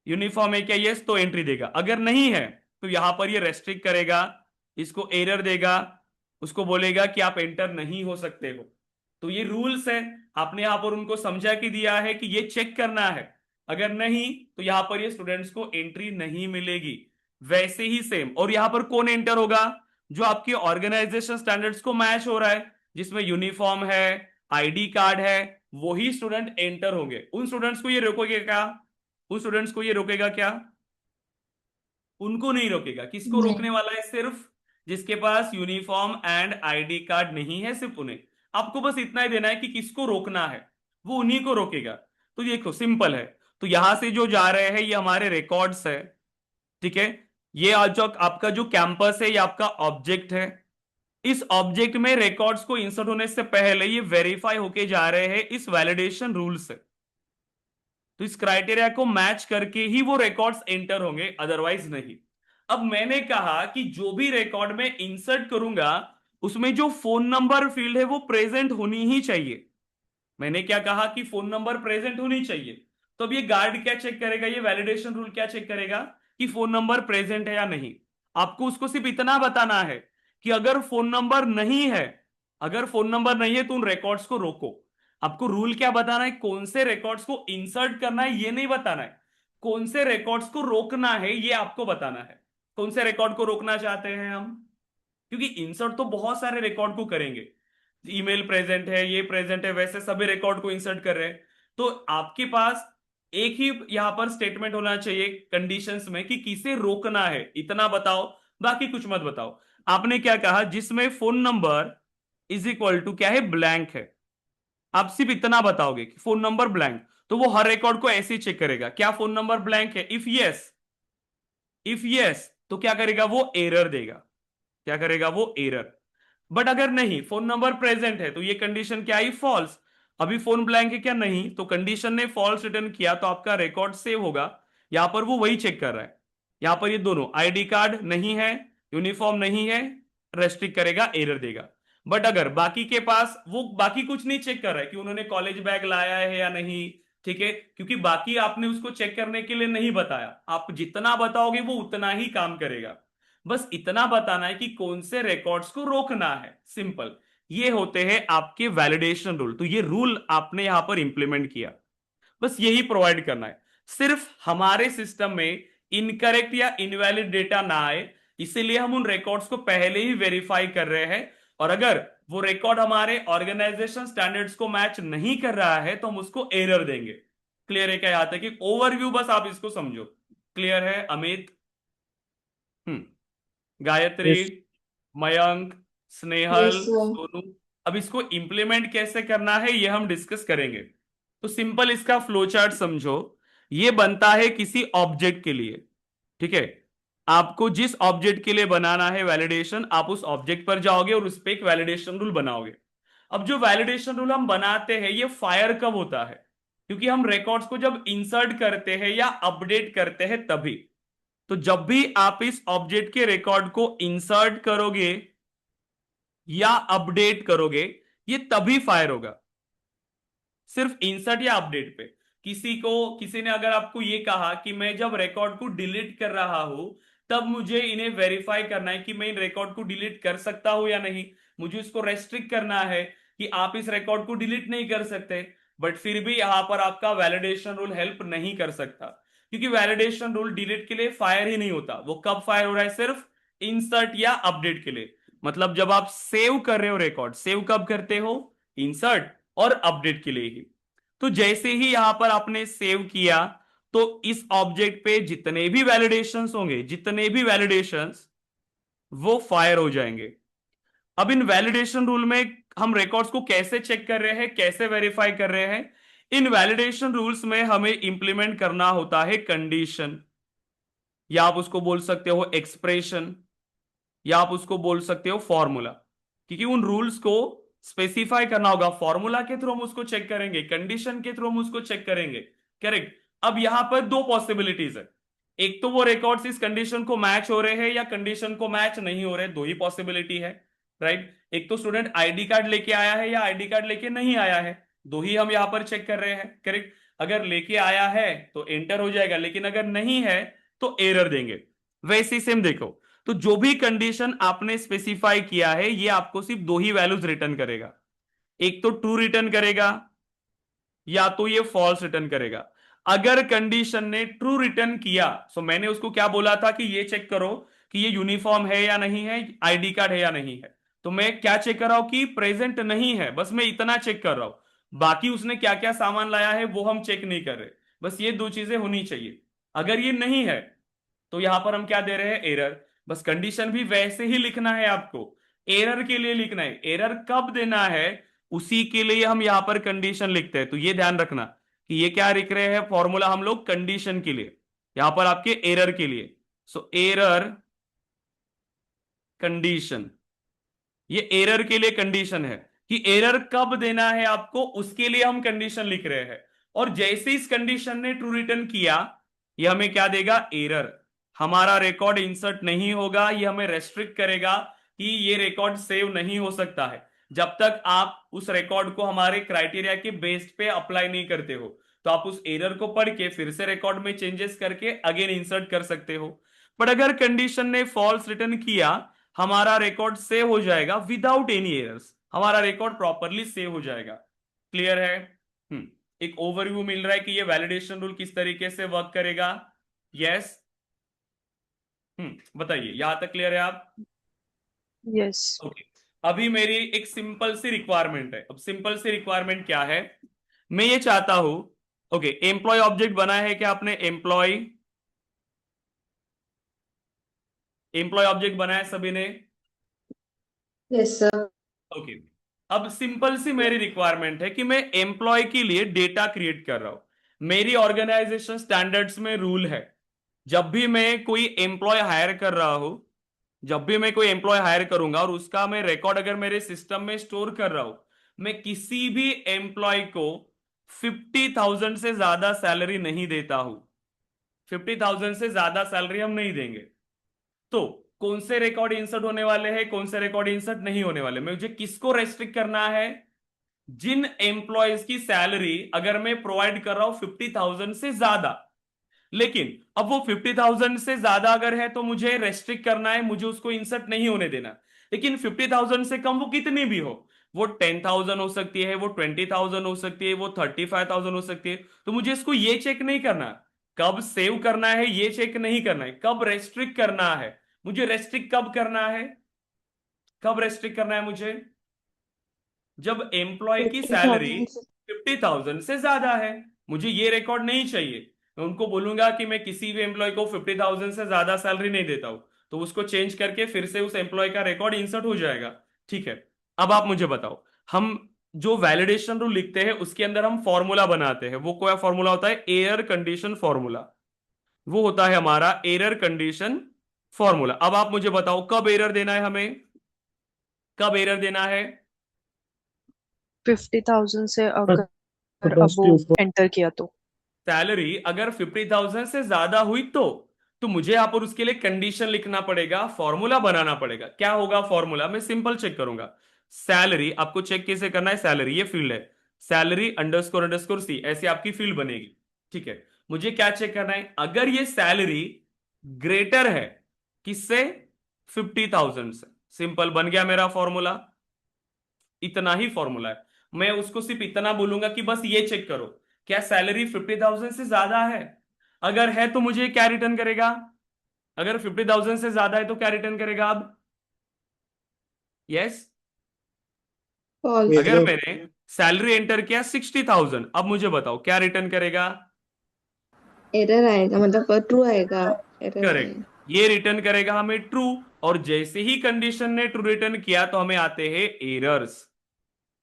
यूनिफॉर्म है क्या? यस, तो एंट्री देगा। अगर नहीं है तो यहां पर ये रेस्ट्रिक्ट करेगा, इसको एरर देगा, उसको बोलेगा कि आप एंटर नहीं हो सकते हो। तो ये रूल्स है, आपने यहां पर उनको समझा कि दिया है कि ये चेक करना है, अगर नहीं तो यहां पर ये स्टूडेंट्स को एंट्री नहीं मिलेगी। वैसे ही सेम, और यहां पर कौन एंटर होगा? जो आपके ऑर्गेनाइजेशन स्टैंडर्ड्स को मैच हो रहा है, जिसमें यूनिफॉर्म है, आईडी कार्ड है, वही स्टूडेंट एंटर होंगे। उन स्टूडेंट्स को ये रोकेगा क्या? उन स्टूडेंट्स को ये रोकेगा क्या? उनको नहीं रोकेगा। किसको रोकने नहीं। वाला है? सिर्फ जिसके पास यूनिफॉर्म एंड आईडी कार्ड नहीं है, सिर्फ उन्हें। आपको बस इतना ही देना है कि किसको रोकना है, वो उन्हीं को रोकेगा। तो देखो सिंपल है। तो यहां से जो जा रहे हैं ये हमारे रिकॉर्ड्स है, ठीक है। ये आज जो आपका जो कैंपस है ये आपका ऑब्जेक्ट है। इस ऑब्जेक्ट में रिकॉर्ड्स को इंसर्ट होने से पहले ये वेरीफाई होके जा रहे हैं इस वैलिडेशन रूल से। तो इस क्राइटेरिया को मैच करके ही वो रिकॉर्ड्स एंटर होंगे, अदरवाइज नहीं। अब मैंने कहा कि जो भी रिकॉर्ड में इंसर्ट करूंगा उसमें जो फोन नंबर फील्ड है वो प्रेजेंट होनी ही चाहिए। मैंने क्या कहा कि फोन नंबर प्रेजेंट होनी चाहिए। तो अब ये गार्ड क्या चेक करेगा, ये वैलिडेशन रूल क्या चेक करेगा कि फोन नंबर प्रेजेंट है या नहीं। आपको उसको सिर्फ इतना बताना है कि अगर फोन नंबर नहीं है, अगर फोन नंबर नहीं है तो उन रिकॉर्ड्स को रोको। आपको रूल क्या बताना है? कौन से रिकॉर्ड्स को इंसर्ट करना है ये नहीं बताना है, कौन से रिकॉर्ड्स को रोकना है ये आपको बताना है। कौन से रिकॉर्ड को रोकना चाहते हैं हम? क्योंकि इंसर्ट तो बहुत सारे रिकॉर्ड को करेंगे, ईमेल प्रेजेंट है, ये प्रेजेंट है, वैसे सभी रिकॉर्ड को इंसर्ट कर रहे हैं। तो आपके पास एक ही यहां पर स्टेटमेंट होना चाहिए कंडीशंस में कि किसे रोकना है, इतना बताओ, बाकी कुछ मत बताओ। आपने क्या कहा? जिसमें phone number is equal to क्या है, ब्लैंक है। आप सिर्फ इतना बताओगे कि फोन नंबर ब्लैंक, तो वो हर रिकॉर्ड को ऐसे ही चेक करेगा क्या फोन नंबर ब्लैंक है। इफ यस, इफ यस तो क्या करेगा? वो एरर देगा। क्या करेगा? वो एरर। बट अगर नहीं, फोन नंबर प्रेजेंट है, तो ये कंडीशन क्या आई? फॉल्स। अभी फोन ब्लैंक है क्या? नहीं, तो कंडीशन ने फॉल्स रिटर्न किया, तो आपका रिकॉर्ड सेव होगा। यहां पर वो वही चेक कर रहा है। यहां पर ये दोनों आईडी कार्ड नहीं है, यूनिफॉर्म नहीं है, रेस्ट्रिक्ट करेगा, एरर देगा। बट अगर बाकी के पास, वो बाकी कुछ नहीं चेक कर रहा है कि उन्होंने कॉलेज बैग लाया है या नहीं, ठीक है, क्योंकि बाकी आपने उसको चेक करने के लिए नहीं बताया। आप जितना बताओगे वो उतना ही काम करेगा। बस इतना बताना है कि कौन से रिकॉर्ड्स को रोकना है, सिंपल। ये होते हैं आपके वैलिडेशन रूल। तो ये रूल आपने यहां पर इंप्लीमेंट किया, बस यही प्रोवाइड करना है। सिर्फ हमारे सिस्टम में इनकरेक्ट या इनवैलिड डेटा ना आए, इसीलिए हम उन रिकॉर्ड्स को पहले ही वेरीफाई कर रहे हैं। और अगर वो रिकॉर्ड हमारे ऑर्गेनाइजेशन स्टैंडर्ड्स को मैच नहीं कर रहा है तो हम उसको एरर देंगे। क्लियर है क्या यहाँ तक? कि ओवरव्यू बस आप इसको समझो। क्लियर है Amit? Gayatri, yes. Mayank, Snehal, yes sir. Sonu. अब इसको इंप्लीमेंट कैसे करना है ये हम डिस्कस करेंगे। तो सिंपल इसका फ्लो चार्ट समझो। ये बनता है किसी ऑब्जेक्ट के लिए, ठीक है। आपको जिस ऑब्जेक्ट के लिए बनाना है वैलिडेशन, आप उस ऑब्जेक्ट पर जाओगे और उस पर एक वैलिडेशन रूल बनाओगे। अब जो वैलिडेशन रूल हम बनाते हैं ये फायर कब होता है? क्योंकि हम रिकॉर्ड्स को जब इंसर्ट करते हैं या अपडेट करते हैं तभी। तो जब भी आप इस ऑब्जेक्ट के रिकॉर्ड को इंसर्ट करोगे या अपडेट करोगे, ये तभी फायर होगा, सिर्फ इंसर्ट या अपडेट पे। किसी ने अगर आपको ये कहा कि मैं जब रिकॉर्ड को डिलीट कर रहा हूं तब मुझे इन्हें वेरीफाई करना है कि मैं इन रिकॉर्ड को डिलीट कर सकता हूं या नहीं, मुझे इसको रेस्ट्रिक्ट करना है कि आप इस रिकॉर्ड को डिलीट नहीं कर सकते, बट फिर भी यहां पर आपका वैलिडेशन रूल हेल्प नहीं कर सकता। क्योंकि वैलिडेशन रूल डिलीट के लिए फायर ही नहीं होता, वो कब फायर हो रहा है? सिर्फ इंसर्ट या अपडेट के लिए। मतलब जब आप सेव कर रहे हो रिकॉर्ड, सेव कब करते हो? इंसर्ट और अपडेट के लिए ही। तो जैसे ही यहां पर आपने सेव किया तो इस ऑब्जेक्ट पे जितने भी वैलिडेशंस होंगे, जितने भी वैलिडेशंस, वो फायर हो जाएंगे। अब इन वैलिडेशन रूल में हम रिकॉर्ड्स को कैसे चेक कर रहे हैं, कैसे वेरीफाई कर रहे हैं? इन वैलिडेशन रूल्स में हमें इंप्लीमेंट करना होता है कंडीशन, या आप उसको बोल सकते हो एक्सप्रेशन, या आप उसको बोल सकते हो फॉर्मूला। क्योंकि उन रूल्स को स्पेसिफाई करना होगा, फॉर्मूला के थ्रू हम उसको चेक करेंगे, कंडीशन के थ्रू हम उसको चेक करेंगे। करेक्ट। अब यहां पर दो पॉसिबिलिटीज है, एक तो वो रिकॉर्ड्स इस कंडीशन को मैच हो रहे हैं या कंडीशन को मैच नहीं हो रहे, दो ही पॉसिबिलिटी है, राइट। एक तो स्टूडेंट आईडी कार्ड लेके आया है या आईडी कार्ड लेके नहीं आया है, दो ही हम यहां पर चेक कर रहे हैं, करेक्ट। अगर लेके आया है तो एंटर हो जाएगा, लेकिन अगर नहीं है तो एरर देंगे। वैसे ही सेम देखो, तो जो भी कंडीशन आपने स्पेसिफाई किया है ये आपको सिर्फ दो ही वैल्यूज रिटर्न करेगा, एक तो ट्रू रिटर्न करेगा या तो ये फॉल्स रिटर्न करेगा। अगर कंडीशन ने ट्रू रिटर्न किया तो मैंने उसको क्या बोला था कि ये चेक करो कि ये यूनिफॉर्म है या नहीं है, आईडी कार्ड है या नहीं है। तो मैं क्या चेक कर रहा हूं कि प्रेजेंट नहीं है, बस मैं इतना चेक कर रहा हूं, बाकी उसने क्या क्या सामान लाया है वो हम चेक नहीं कर रहे। बस ये दो चीजें होनी चाहिए। अगर ये नहीं है तो यहां पर हम क्या दे रहे हैं, एरर। बस कंडीशन भी वैसे ही लिखना है आपको, एरर के लिए लिखना है। एरर कब देना है उसी के लिए हम यहां पर कंडीशन लिखते हैं। तो ये ध्यान रखना कि ये क्या लिख रहे हैं, फॉर्मूला हम लोग कंडीशन के लिए, यहां पर आपके एरर के लिए। सो एरर कंडीशन, ये एरर के लिए कंडीशन है कि एरर कब देना है आपको, उसके लिए हम कंडीशन लिख रहे हैं। और जैसे इस कंडीशन ने ट्रू रिटर्न किया, ये हमें क्या देगा, एरर। हमारा रिकॉर्ड इंसर्ट नहीं होगा, ये हमें रेस्ट्रिक्ट करेगा कि ये रिकॉर्ड सेव नहीं हो सकता है जब तक आप उस रिकॉर्ड को हमारे क्राइटेरिया के बेस पे अप्लाई नहीं करते हो। तो आप उस एरर को पढ़ के फिर से रिकॉर्ड में चेंजेस करके अगेन इंसर्ट कर सकते हो। पर अगर कंडीशन ने फॉल्स रिटर्न किया, हमारा रिकॉर्ड सेव हो जाएगा विदाउट एनी एरर्स, हमारा रिकॉर्ड प्रॉपरली सेव हो जाएगा। क्लियर है? एक ओवरव्यू मिल रहा है कि ये वैलिडेशन रूल किस तरीके से वर्क करेगा। यस, बताइए, यहां तक क्लियर है आप? यस। ओके। अभी मेरी एक सिंपल सी रिक्वायरमेंट है। अब सिंपल सी रिक्वायरमेंट क्या है, मैं ये चाहता हूं, ओके, एम्प्लॉय ऑब्जेक्ट बना है क्या आपने? एम्प्लॉय, एम्प्लॉय ऑब्जेक्ट बनाया सभी ने? Yes sir. ओके। अब सिंपल सी मेरी रिक्वायरमेंट है कि मैं एम्प्लॉय के लिए डेटा क्रिएट कर रहा हूं। मेरी ऑर्गेनाइजेशन स्टैंडर्ड्स में रूल है, जब भी मैं कोई एम्प्लॉय हायर कर रहा हूं, जब भी मैं कोई एम्प्लॉय हायर करूंगा और उसका मैं रिकॉर्ड अगर मेरे सिस्टम में स्टोर कर रहा हूं, मैं किसी भी एम्प्लॉय को 50,000 से ज्यादा सैलरी नहीं देता हूं। 50,000 से ज्यादा सैलरी हम नहीं देंगे। तो कौन से रिकॉर्ड इंसर्ट होने वाले हैं, कौन से रिकॉर्ड इंसर्ट नहीं होने वाले, मुझे किसको रेस्ट्रिक्ट करना है? जिन एम्प्लॉयज की सैलरी अगर मैं प्रोवाइड कर रहा हूं 50,000 से ज्यादा, लेकिन अब वो 50,000 से ज्यादा अगर है तो मुझे रेस्ट्रिक्ट करना है, मुझे उसको इंसर्ट नहीं होने देना। लेकिन 50,000 से कम वो कितनी भी हो, वो 10,000 हो सकती है, वो 20,000 हो सकती है, वो 35,000 हो सकती है, तो मुझे इसको ये चेक नहीं करना कब सेव करना है, ये चेक नहीं करना है कब रेस्ट्रिक्ट करना है। मुझे रेस्ट्रिक्ट कब करना है, कब रेस्ट्रिक्ट करना है मुझे? जब एम्प्लॉय की सैलरी 50,000 से 50,000 से ज्यादा है। मुझे ये रिकॉर्ड नहीं चाहिए। मैं उनको बोलूंगा कि मैं किसी भी एम्प्लॉय को 50,000 से ज्यादा सैलरी नहीं देता हूं, तो उसको चेंज करके फिर से उस एम्प्लॉय का रिकॉर्ड इंसर्ट हो जाएगा। ठीक है। अब आप मुझे बताओ, हम जो वैलिडेशन रूल लिखते हैं उसके अंदर हम फॉर्मूला बनाते हैं, वो कोई फॉर्मूला होता है एरर कंडीशन फॉर्मूला, वो होता है हमारा एरर कंडीशन फॉर्मूला। अब आप मुझे बताओ कब एरर देना है हमें, कब एरर देना है? 50,000 से अगर 50 के अबोव ऊपर। एंटर किया तो। सैलरी अगर 50,000 से ज्यादा हुई तो मुझे यहां पर उसके लिए कंडीशन लिखना पड़ेगा, फॉर्मूला बनाना पड़ेगा। क्या होगा फॉर्मूला? मैं सिंपल चेक करूंगा। सैलरी आपको चेक कैसे करना है, सैलरी ये फील्ड है, सैलरी अंडरस्कोर अंडरस्कोर सी, ऐसे आपकी फील्ड बनेगी। ठीक है। मुझे क्या चेक करना है, अगर ये सैलरी ग्रेटर है किससे, 50,000 से, सिंपल बन गया मेरा फॉर्मूला। इतना ही फॉर्मूला है। मैं उसको सिर्फ इतना बोलूंगा कि बस ये चेक करो क्या सैलरी 50,000 से ज्यादा है। अगर है तो मुझे क्या रिटर्न करेगा, अगर 50,000 से ज्यादा है तो क्या रिटर्न करेगा अब? यस। फॉल्स। अगर मैंने सैलरी एंटर किया 60,000, अब मुझे बताओ क्या रिटर्न करेगा? एरर आएगा, मतलब ट्रू आएगा। एरर नहीं। करेक्ट, ये रिटर्न करेगा हमें ट्रू। और जैसे ही कंडीशन ने ट्रू रिटर्न किया तो हमें आते हैं एरर्स।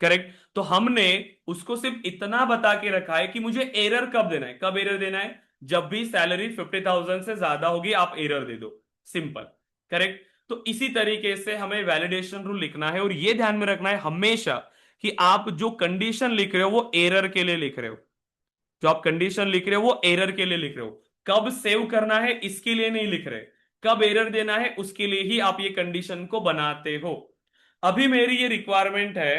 करेक्ट। तो हमने उसको सिर्फ इतना बता के रखा है कि मुझे एरर कब देना है, कब एरर देना है, जब भी सैलरी 50,000 से ज्यादा होगी आप एरर दे दो, सिंपल। करेक्ट। तो इसी तरीके से हमें वैलिडेशन रूल लिखना है, और ये ध्यान में रखना है हमेशा कि आप जो कंडीशन लिख रहे हो वो एरर के लिए लिख रहे हो, जो आप कंडीशन लिख रहे हो वो एरर के लिए लिख रहे हो। कब सेव करना है इसके लिए नहीं लिख रहे, कब एरर देना है उसके लिए ही आप ये कंडीशन को बनाते हो। अभी मेरी ये रिक्वायरमेंट है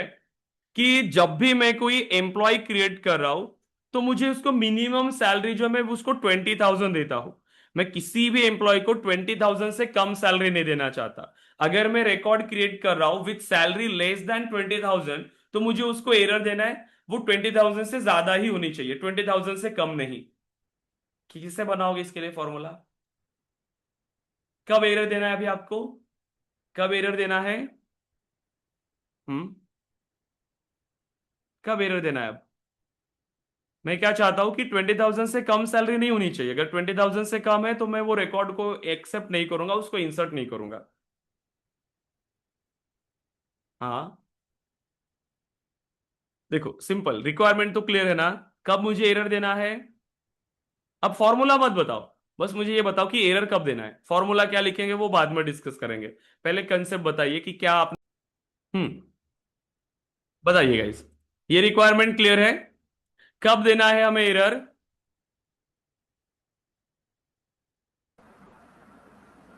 कि जब भी मैं कोई एम्प्लॉय क्रिएट कर रहा हूं तो मुझे उसको मिनिमम सैलरी जो मैं उसको 20,000 देता हूं। मैं किसी भी एम्प्लॉय को 20,000 से कम सैलरी नहीं देना चाहता। अगर मैं रिकॉर्ड क्रिएट कर रहा हूं विथ सैलरी लेस देन 20,000, तो मुझे उसको एरर देना है, वो 20,000 से ज्यादा ही होनी चाहिए, 20,000 से कम नहीं। किससे बनाओगे इसके लिए फॉर्मूला? कब एरर देना है अभी आपको? कब एरर देना है? कब एरर देना है अब? मैं क्या चाहता हूं कि 20,000 से कम सैलरी नहीं होनी चाहिए। अगर 20,000 से कम है तो मैं वो रिकॉर्ड को एक्सेप्ट नहीं करूंगा, उसको इंसर्ट नहीं करूंगा। हाँ, देखो सिंपल रिक्वायरमेंट तो क्लियर है ना, कब मुझे एरर देना है। अब फॉर्मूला मत बताओ, बस मुझे ये बताओ कि एरर कब देना है। फॉर्मूला क्या लिखेंगे वो बाद में डिस्कस करेंगे, पहले कंसेप्ट बताइए कि क्या आप। बताइए गाइस, ये रिक्वायरमेंट क्लियर है? कब देना है हमें error?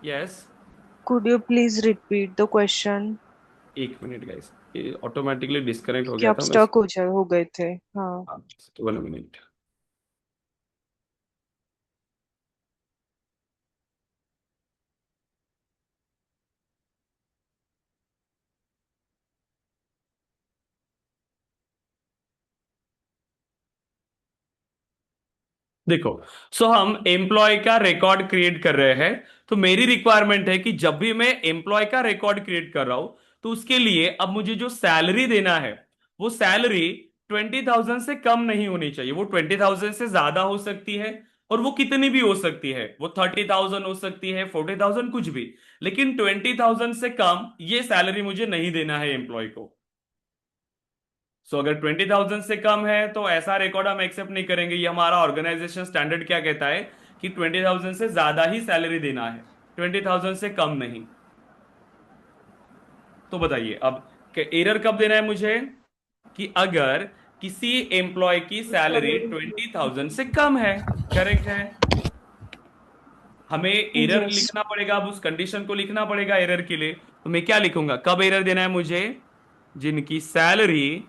Yes. Could you please repeat the question? एक मिनट गाइस, ये ऑटोमेटिकली डिस्कनेक्ट हो कि गया आप था, मैं। स्टक हो गए थे। हाँ। 1 मिनट। देखो, सो हम एम्प्लॉय का रिकॉर्ड क्रिएट कर रहे हैं। तो मेरी रिक्वायरमेंट है कि जब भी मैं एम्प्लॉय का रिकॉर्ड क्रिएट कर रहा हूं, तो उसके लिए अब मुझे जो सैलरी देना है, वो सैलरी 20,000 से कम नहीं होनी चाहिए। वो 20,000 से ज्यादा हो सकती है, और वो कितनी भी हो सकती है, वो 30,000 हो सकती है, 40,000, कुछ भी। लेकिन 20,000 से कम ये सैलरी मुझे नहीं देना है एम्प्लॉय को। सो अगर 20,000 से कम है तो ऐसा रिकॉर्ड हम एक्सेप्ट नहीं करेंगे। ये हमारा ऑर्गेनाइजेशन स्टैंडर्ड क्या कहता है कि 20,000 से ज्यादा ही सैलरी देना है, 20,000 से कम नहीं। तो बताइए अब एरर कब देना है मुझे, कि अगर किसी एम्प्लॉय की सैलरी 20,000 से कम है। करेक्ट है? हमें एरर Yes. लिखना पड़ेगा, अब उस कंडीशन को लिखना पड़ेगा एरर के लिए। तो मैं क्या लिखूंगा, कब एरर देना है मुझे? जिनकी salary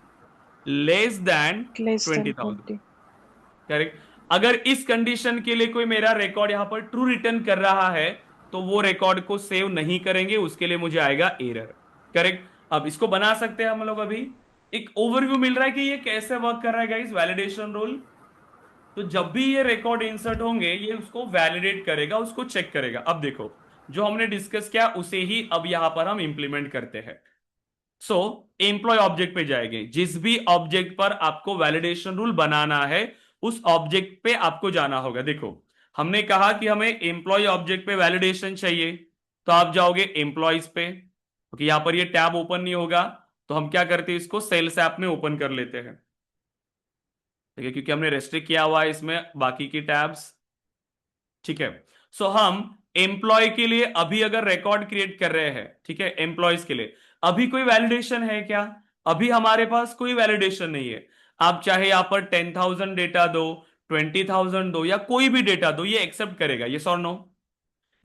less than Less than 20,000। 20. Correct. अगर इस कंडीशन के लिए कोई मेरा रिकॉर्ड यहां पर ट्रू रिटर्न कर रहा है, तो वो रिकॉर्ड को सेव नहीं करेंगे, उसके लिए मुझे आएगा एरर। करेक्ट। अब इसको बना सकते हैं हम लोग। अभी एक ओवरव्यू मिल रहा है कि ये कैसे वर्क कर रहा है गाइस, वैलिडेशन रूल। तो जब भी ये रिकॉर्ड इंसर्ट होंगे, ये उसको वैलिडेट करेगा, उसको चेक करेगा। अब देखो, जो हमने डिस्कस किया उसे ही अब यहां पर हम इंप्लीमेंट करते हैं। सो एम्प्लॉय ऑब्जेक्ट पे जाएंगे, जिस भी ऑब्जेक्ट पर आपको वैलिडेशन रूल बनाना है, उस ऑब्जेक्ट पे आपको जाना होगा। देखो, हमने कहा कि हमें एम्प्लॉय ऑब्जेक्ट पे वैलिडेशन चाहिए, तो आप जाओगे एम्प्लॉयज पे, क्योंकि यहां पर ये टैब ओपन नहीं होगा। तो हम क्या करते हैं, इसको सेल्स ऐप में ओपन कर लेते हैं। ठीक है, क्योंकि हमने रेस्ट्रिक्ट किया हुआ है इसमें बाकी की टैब्स। ठीक है। सो हम एम्प्लॉय के लिए अभी अगर रिकॉर्ड क्रिएट कर रहे हैं, ठीक है, एम्प्लॉयज के लिए अभी कोई वैलिडेशन है क्या? अभी हमारे पास कोई वैलिडेशन नहीं है। आप चाहे यहां पर 10,000 डेटा दो, 20,000 दो, या कोई भी डेटा दो, ये एक्सेप्ट करेगा, ये और नो?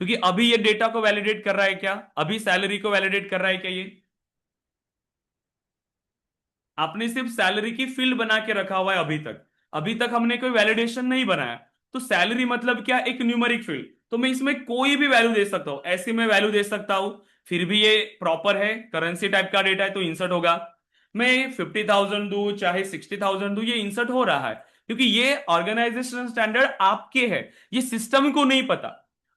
क्योंकि अभी ये डेटा को वैलिडेट कर रहा है क्या? अभी सैलरी को वैलिडेट कर रहा है क्या? ये आपने सिर्फ सैलरी की फील्ड बना के रखा हुआ है अभी तक। अभी तक हमने कोई वैलिडेशन नहीं बनाया। तो सैलरी मतलब क्या, एक न्यूमेरिक फील्ड। तो मैं इसमें कोई भी वैल्यू दे सकता हूं, ऐसी मैं वैल्यू दे सकता हूं, फिर भी ये प्रॉपर है, करेंसी टाइप का डेटा है, तो इंसर्ट होगा। मैं 50,000 दूं चाहे 60,000 दूं, ये इंसर्ट हो रहा है, क्योंकि ये ऑर्गेनाइजेशन स्टैंडर्ड आपके है, ये सिस्टम को नहीं पता।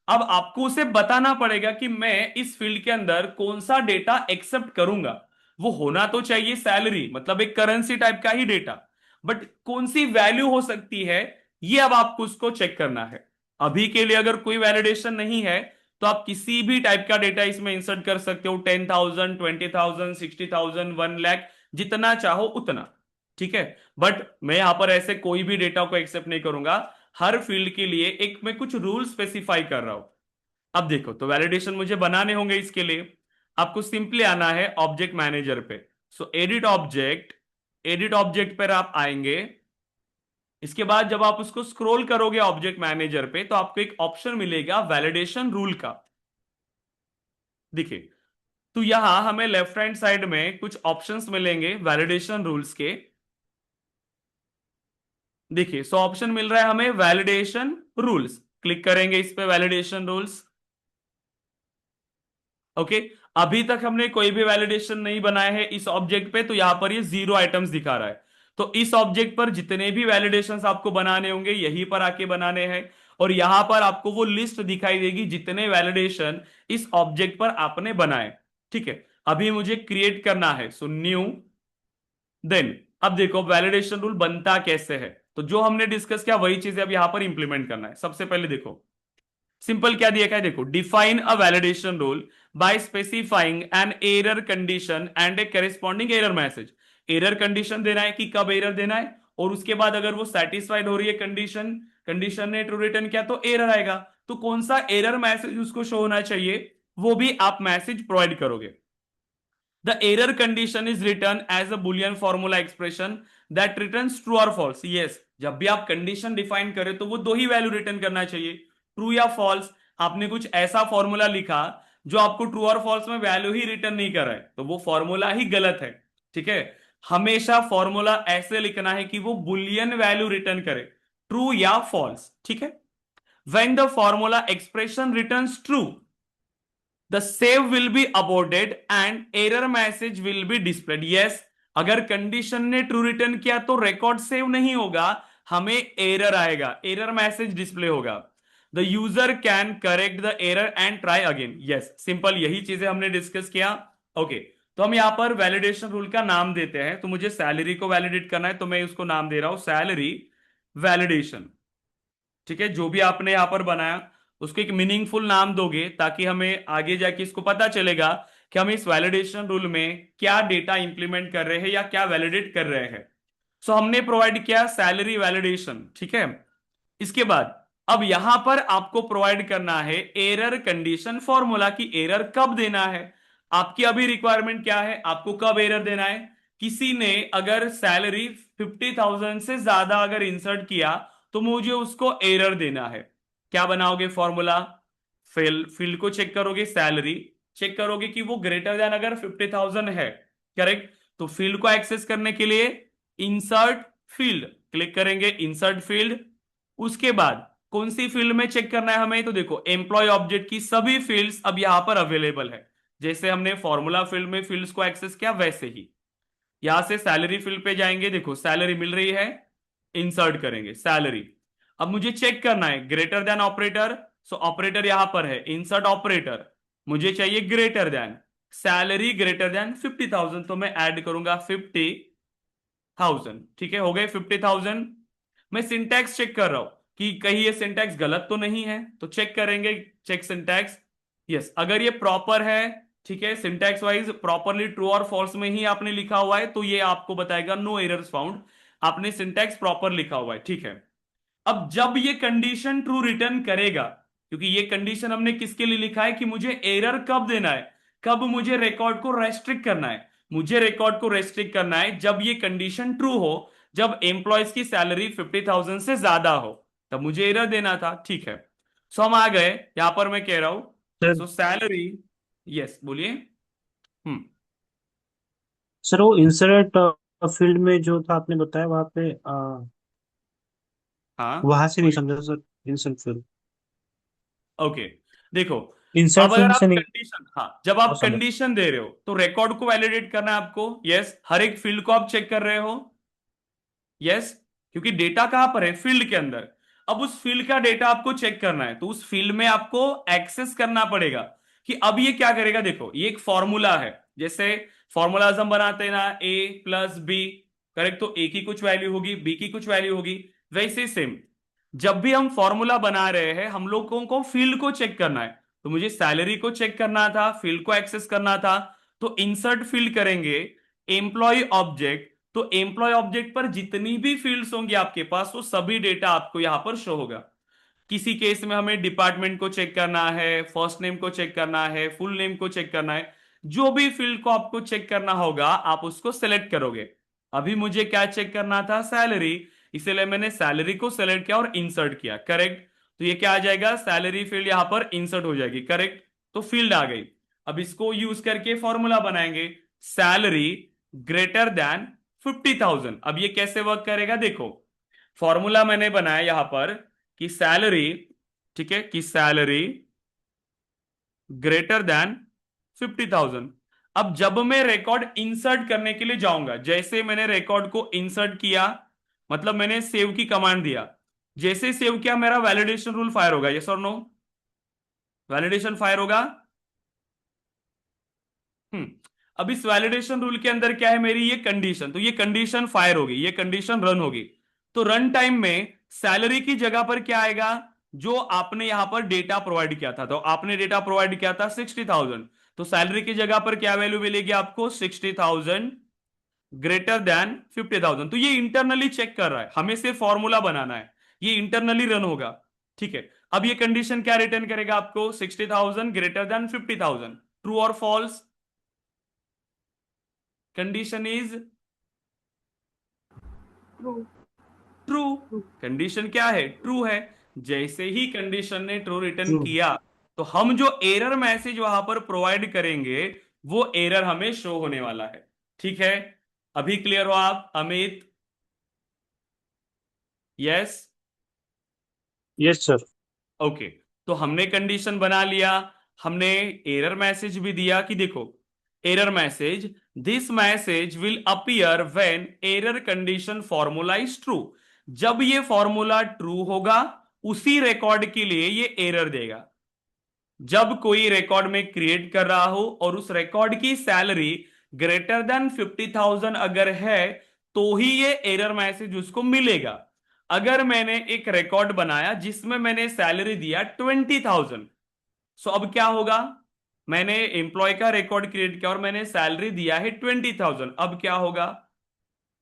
अब आपको उसे बताना पड़ेगा कि मैं इस फील्ड के अंदर कौन सा डेटा एक्सेप्ट करूंगा। वो होना तो चाहिए सैलरी, मतलब एक करेंसी टाइप का ही डेटा, बट कौन सी वैल्यू हो सकती है, ये अब आपको उसको चेक करना है। अभी के लिए अगर कोई वैलिडेशन नहीं है, तो आप किसी भी टाइप का डेटा इसमें इंसर्ट कर सकते हो, 10,000, 20,000, 60,000, 1 लाख, जितना चाहो उतना। ठीक है। बट मैं यहां पर ऐसे कोई भी डेटा को एक्सेप्ट नहीं करूंगा। हर फील्ड के लिए एक मैं कुछ रूल स्पेसिफाई कर रहा हूं। अब देखो, तो वैलिडेशन मुझे बनाने होंगे, इसके लिए आपको सिंपली आना है ऑब्जेक्ट मैनेजर पे। सो एडिट ऑब्जेक्ट पर आप आएंगे। इसके बाद जब आप उसको स्क्रॉल करोगे ऑब्जेक्ट मैनेजर पे, तो आपको एक ऑप्शन मिलेगा वैलिडेशन रूल का। देखिए, तो यहां हमें लेफ्ट हैंड साइड में कुछ ऑप्शंस मिलेंगे वैलिडेशन रूल्स के। देखिए, सो ऑप्शन मिल रहा है हमें वैलिडेशन रूल्स। क्लिक करेंगे इस पे वैलिडेशन रूल्स। ओके, अभी तक हमने कोई भी वैलिडेशन नहीं बनाया है इस ऑब्जेक्ट पे, तो यहां पर ये 0 आइटम्स दिखा रहा है। तो इस ऑब्जेक्ट पर जितने भी वैलिडेशंस आपको बनाने होंगे यहीं पर आके बनाने हैं, और यहां पर आपको वो लिस्ट दिखाई देगी जितने वैलिडेशन इस ऑब्जेक्ट पर आपने बनाए। ठीक है, अभी मुझे क्रिएट करना है, सो न्यू, देन अब देखो वैलिडेशन रूल बनता कैसे है। तो जो हमने डिस्कस किया वही चीजें अब यहां पर इंप्लीमेंट करना है। सबसे पहले देखो सिंपल क्या दिया है, देखो define a validation rule by specifying an error condition and A corresponding error message. Error condition देना है कि कब एरर देना है, और उसके बाद अगर वो सेटिस्फाइड हो रही है कंडीशन, कंडीशन ने ट्रू रिटर्न किया तो एरर आएगा। तो कौन सा एरर मैसेज उसको शो होना चाहिए वो भी आप मैसेज प्रोवाइड करोगे। The error condition is written as a boolean formula expression that returns true or false. Yes, जब भी आप कंडीशन डिफाइन करें तो वो दो ही वैल्यू रिटर्न करना चाहिए, ट्रू या फॉल्स। आपने कुछ ऐसा फॉर्मूला लिखा जो आपको ट्रू और फॉल्स में वैल्यू ही रिटर्न नहीं कर रहा है, तो वो फॉर्मूला ही गलत है। ठीक है, हमेशा फॉर्मूला ऐसे लिखना है कि वो बुलियन वैल्यू रिटर्न करे, ट्रू या फॉल्स। ठीक है, when the formula expression returns true, the save will be aborted and error message will be displayed. Yes, अगर कंडीशन ने ट्रू रिटर्न किया तो रिकॉर्ड सेव नहीं होगा, हमें एरर आएगा, एरर मैसेज डिस्प्ले होगा। The user can correct the error and try again. Yes, simple यही चीजें हमने डिस्कस किया। ओके, तो हम यहां पर वैलिडेशन रूल का नाम देते हैं। तो मुझे सैलरी को वैलिडेट करना है, तो मैं उसको नाम दे रहा हूं सैलरी वैलिडेशन। ठीक है, जो भी आपने यहां पर बनाया उसको एक मीनिंगफुल नाम दोगे, ताकि हमें आगे जाके इसको पता चलेगा कि हम इस वैलिडेशन रूल में क्या डेटा इंप्लीमेंट कर रहे हैं या क्या वैलिडेट कर रहे हैं। सो हमने प्रोवाइड किया सैलरी वैलिडेशन। ठीक है, इसके बाद अब यहां पर आपको प्रोवाइड करना है एरर कंडीशन फॉर्मूला की एरर कब देना है। आपकी अभी रिक्वायरमेंट क्या है, आपको कब एरर देना है। किसी ने अगर सैलरी 50,000 से ज्यादा अगर इंसर्ट किया तो मुझे उसको एरर देना है। क्या बनाओगे फॉर्मूला, फील्ड को चेक करोगे, सैलरी चेक करोगे कि वो ग्रेटर देन अगर 50,000 है, करेक्ट। तो फील्ड को एक्सेस करने के लिए इंसर्ट फील्ड क्लिक करेंगे, इंसर्ट फील्ड। उसके बाद कौन सी फील्ड में चेक करना है हमें, तो देखो एम्प्लॉय ऑब्जेक्ट की सभी फील्ड्स अब यहां पर अवेलेबल है। जैसे हमने फॉर्मूला फील्ड में फील्ड्स को एक्सेस किया वैसे ही यहां से सैलरी फील्ड पे जाएंगे, देखो सैलरी मिल रही है, इंसर्ट करेंगे सैलरी। अब मुझे चेक करना है ग्रेटर देन ऑपरेटर, सो ऑपरेटर यहां पर है, इंसर्ट ऑपरेटर। मुझे चाहिए greater than, salary greater than 50,000, तो मैं ऐड करूंगा 50,000। ठीक है, हो गए 50,000। मैं सिंटैक्स चेक कर रहा हूं कि कहीं ये सिंटैक्स गलत तो नहीं है, तो चेक करेंगे, चेक सिंटैक्स। यस, अगर ये प्रॉपर है, ठीक है, सिंटैक्स वाइज प्रॉपरली ट्रू और फॉल्स में ही आपने लिखा हुआ है, तो ये आपको बताएगा नो एरर्स फाउंड, आपने सिंटैक्स प्रॉपर लिखा हुआ है। ठीक है, अब जब ये कंडीशन ट्रू रिटर्न करेगा, क्योंकि ये कंडीशन हमने किसके लिए लिखा है कि मुझे एरर कब देना है, कब मुझे रिकॉर्ड को रेस्ट्रिक्ट करना है। मुझे रिकॉर्ड को रेस्ट्रिक्ट करना है जब ये कंडीशन ट्रू हो, जब एम्प्लॉयज की सैलरी 50,000 से ज्यादा हो, तब मुझे एरर देना था। ठीक है, सो हम आ गए यहां पर, मैं कह रहा हूं सर। सो सैलरी। यस बोलिए। हम्म। सर वो इंसर्ट फील्ड में जो था आपने बताया वहां पे हाँ, वहां से नहीं समझा सर। इंसर्ट फील्ड, ओके, देखो इंसर्ट अब अगर फील्ड आप से नहीं कंडीशन, हाँ जब आप समझ। कंडीशन दे रहे हो तो रिकॉर्ड को वैलिडेट करना है आपको। यस, हर एक फील्ड को आप चेक कर रहे हो। यस, क्योंकि डेटा कहां पर है, फील्ड के अंदर। अब उस फील्ड का डेटा आपको चेक करना है, तो उस फील्ड में आपको एक्सेस करना पड़ेगा कि अब ये क्या करेगा। देखो ये एक फॉर्मूला है, जैसे फॉर्मूलाज हम बनाते हैं ना, ए प्लस बी, करेक्ट। तो ए की कुछ वैल्यू होगी, बी की कुछ वैल्यू होगी, वैसे सेम जब भी हम फॉर्मूला बना रहे हैं हम लोगों को फील्ड को चेक करना है। तो मुझे सैलरी को चेक करना था, फील्ड को एक्सेस करना था, तो इंसर्ट फील्ड करेंगे, एम्प्लॉय ऑब्जेक्ट। तो एम्प्लॉय ऑब्जेक्ट पर जितनी भी फील्ड्स होंगी आपके पास वो सभी डेटा आपको यहां पर शो होगा। किसी केस में हमें डिपार्टमेंट को चेक करना है, फर्स्ट नेम को चेक करना है, फुल नेम को चेक करना है, जो भी फील्ड को आपको चेक करना होगा आप उसको सेलेक्ट करोगे। अभी मुझे क्या चेक करना था, सैलरी, इसलिए मैंने सैलरी को सेलेक्ट किया और इंसर्ट किया, करेक्ट। तो ये क्या आ जाएगा, सैलरी फील्ड यहां पर इंसर्ट हो जाएगी, करेक्ट। तो फील्ड आ गई। अब इसको यूज करके फॉर्मूला बनाएंगे, सैलरी ग्रेटर देन 50,000। अब ये कैसे वर्क करेगा, देखो फॉर्मूला मैंने बनाया यहां पर कि सैलरी, ठीक है, कि सैलरी ग्रेटर देन 50,000। अब जब मैं रिकॉर्ड इंसर्ट करने के लिए जाऊंगा, जैसे मैंने रिकॉर्ड को इंसर्ट किया, मतलब मैंने सेव की कमांड दिया, जैसे सेव किया मेरा वैलिडेशन रूल फायर होगा, यस और नो? वैलिडेशन फायर होगा। हम्म। अब इस वैलिडेशन रूल के अंदर क्या है, मेरी ये कंडीशन, तो ये कंडीशन फायर होगी, ये कंडीशन रन होगी। तो रन टाइम में सैलरी की जगह पर क्या आएगा, जो आपने यहां पर डेटा प्रोवाइड किया था, तो आपने डेटा प्रोवाइड किया था 60,000, तो सैलरी की जगह पर क्या वैल्यू मिलेगी आपको, 60,000 ग्रेटर देन 50,000। तो ये इंटरनली चेक कर रहा है, हमें सिर्फ फॉर्मूला बनाना है, ये इंटरनली रन होगा। ठीक है, अब ये कंडीशन क्या रिटर्न करेगा आपको, 60,000 ग्रेटर देन 50,000, ट्रू और false? Condition is true. Condition क्या है, ट्रू है। जैसे ही कंडीशन ने ट्रू रिटर्न ट्रू। किया, तो हम जो एरर मैसेज वहां पर प्रोवाइड करेंगे, वो एरर हमें शो होने वाला है। ठीक है, अभी क्लियर हो आप Amit? Yes. Yes sir. Okay, तो हमने कंडीशन बना लिया, हमने एरर मैसेज भी दिया कि देखो, error message, this message will appear when error condition formula is true. जब ये फॉर्मूला ट्रू होगा, उसी रिकॉर्ड के लिए ये एरर देगा। जब कोई रिकॉर्ड में क्रिएट कर रहा हो और उस रिकॉर्ड की सैलरी ग्रेटर देन 50,000 अगर है, तो ही ये एरर मैसेज उसको मिलेगा। अगर मैंने एक रिकॉर्ड बनाया जिसमें मैंने सैलरी दिया 20,000, सो अब क्या होगा, मैंने एम्प्लॉय का रिकॉर्ड क्रिएट किया और मैंने सैलरी दिया है 20,000, अब क्या होगा,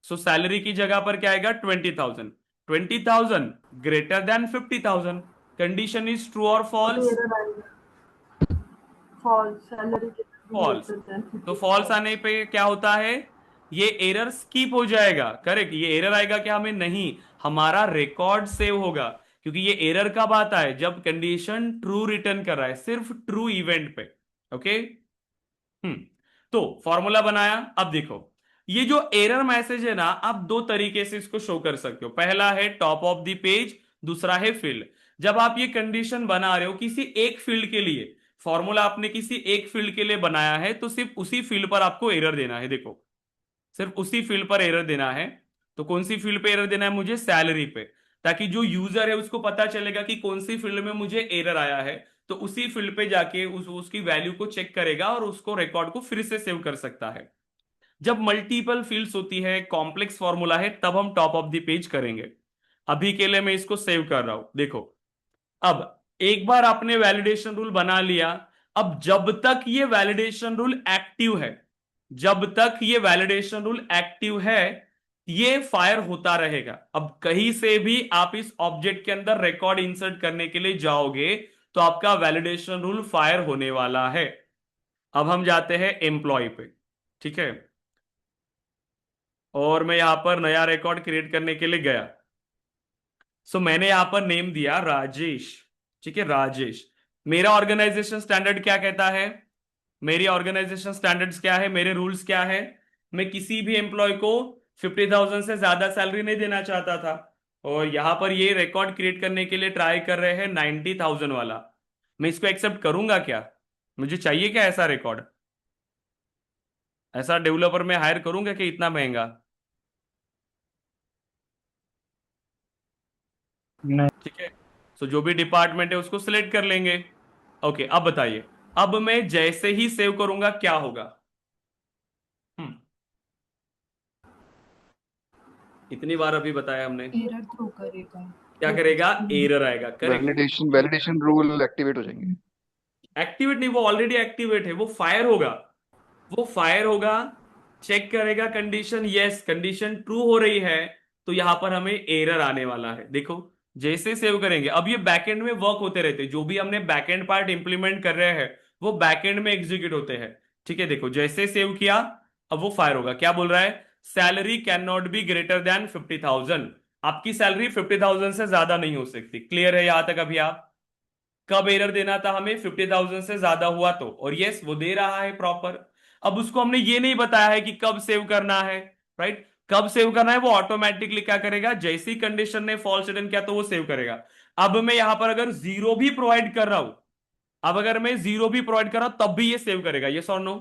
सो सैलरी की जगह पर क्या आएगा, 20,000। 20,000 greater than 50,000, condition is true और फॉल्स? फॉल्स। तो फॉल्स आने पे क्या होता है, ये एरर स्किप हो जाएगा, करेक्ट। ये एरर आएगा क्या, हमें नहीं, हमारा रिकॉर्ड सेव होगा, क्योंकि ये एरर कब आता है, जब कंडीशन ट्रू रिटर्न कर रहा है, सिर्फ ट्रू इवेंट पे। ओके। हम्म। तो फॉर्मूला बनाया, अब देखो, ये जो एरर मैसेज है ना, आप दो तरीके से इसको शो कर सकते हो। पहला है टॉप ऑफ द पेज, दूसरा है फील्ड। जब आप ये कंडीशन बना रहे हो किसी एक फील्ड के लिए, फॉर्मूला आपने किसी एक फील्ड के लिए बनाया है, तो सिर्फ उसी फील्ड पर आपको एरर देना है। देखो, सिर्फ उसी फील्ड पर एरर देना है। तो कौन सी फील्ड पे एरर देना है मुझे, सैलरी पे, ताकि जो यूजर है उसको पता चलेगा कि कौन सी फील्ड में मुझे एरर आया है, तो उसी फील्ड पे जाके उसकी वैल्यू को चेक करेगा और उसको रिकॉर्ड को फिर से सेव कर सकता है। जब मल्टीपल फील्ड्स होती है, कॉम्प्लेक्स फॉर्मूला है, तब हम टॉप ऑफ द पेज करेंगे। अभी के लिए मैं इसको सेव कर रहा हूं। देखो, अब एक बार आपने वैलिडेशन रूल बना लिया, अब जब तक ये वैलिडेशन रूल एक्टिव है, जब तक ये वैलिडेशन रूल एक्टिव है, ये फायर होता रहेगा। अब कहीं से भी आप इस ऑब्जेक्ट के अंदर रिकॉर्ड इंसर्ट करने के लिए जाओगे, तो आपका वैलिडेशन रूल फायर होने वाला है। अब हम जाते हैं एम्प्लॉय पे। ठीक है, और मैं यहां पर नया रिकॉर्ड क्रिएट करने के लिए गया। सो मैंने यहां पर नेम दिया राजेश। ठीक है, राजेश। मेरा ऑर्गेनाइजेशन स्टैंडर्ड क्या कहता है, मेरी ऑर्गेनाइजेशन स्टैंडर्ड्स क्या है, मेरे रूल्स क्या है, मैं किसी भी एम्प्लॉय को 50,000 से ज्यादा सैलरी नहीं देना चाहता था, और यहां पर ये रिकॉर्ड क्रिएट करने के लिए ट्राई कर रहे हैं 90,000 वाला। मैं इसको एक्सेप्ट करूंगा क्या, मुझे चाहिए क्या ऐसा रिकॉर्ड, ऐसा डेवलपर मैं हायर करूंगा कि इतना महंगा? नहीं। ठीक है, सो जो भी डिपार्टमेंट है उसको सिलेक्ट कर लेंगे। ओके, अब बताइए, अब मैं जैसे ही सेव करूंगा क्या होगा? हम्म, इतनी बार अभी बताया हमने, एरर थ्रो करेगा। क्या करेगा, एरर आएगा, correct. Validation validation rule activate हो जाएंगे। एक्टिवेट नहीं, वो ऑलरेडी एक्टिवेट है, वो फायर होगा, वो फायर होगा, चेक करेगा कंडीशन, यस कंडीशन ट्रू हो रही है, तो यहां पर हमें एरर आने वाला है। देखो, जैसे सेव करेंगे, अब ये बैकएंड में वर्क होते रहते हैं, जो भी हमने बैकएंड पार्ट इंप्लीमेंट कर रहे हैं, वो बैकएंड में एग्जीक्यूट होते हैं। ठीक है, देखो जैसे सेव किया, अब वो फायर होगा, क्या बोल रहा है, salary can not be greater than 50,000। आपकी सैलरी 50,000 से ज्यादा नहीं हो सकती। क्लियर है यहां तक अभी आप? कब एरर देना था हमें, 50,000 से ज्यादा हुआ तो, और यस वो दे रहा है प्रॉपर। अब उसको हमने ये नहीं बताया है कि कब सेव करना है, राइट? कब सेव करना है वो ऑटोमेटिकली क्या करेगा, जैसी कंडीशन ने फॉल्स रिटर्न किया तो वो सेव करेगा। अब मैं यहां पर अगर जीरो भी प्रोवाइड कर रहा हूं, अब अगर मैं जीरो भी प्रोवाइड कर रहा हूं तब भी ये सेव करेगा, ये और नो,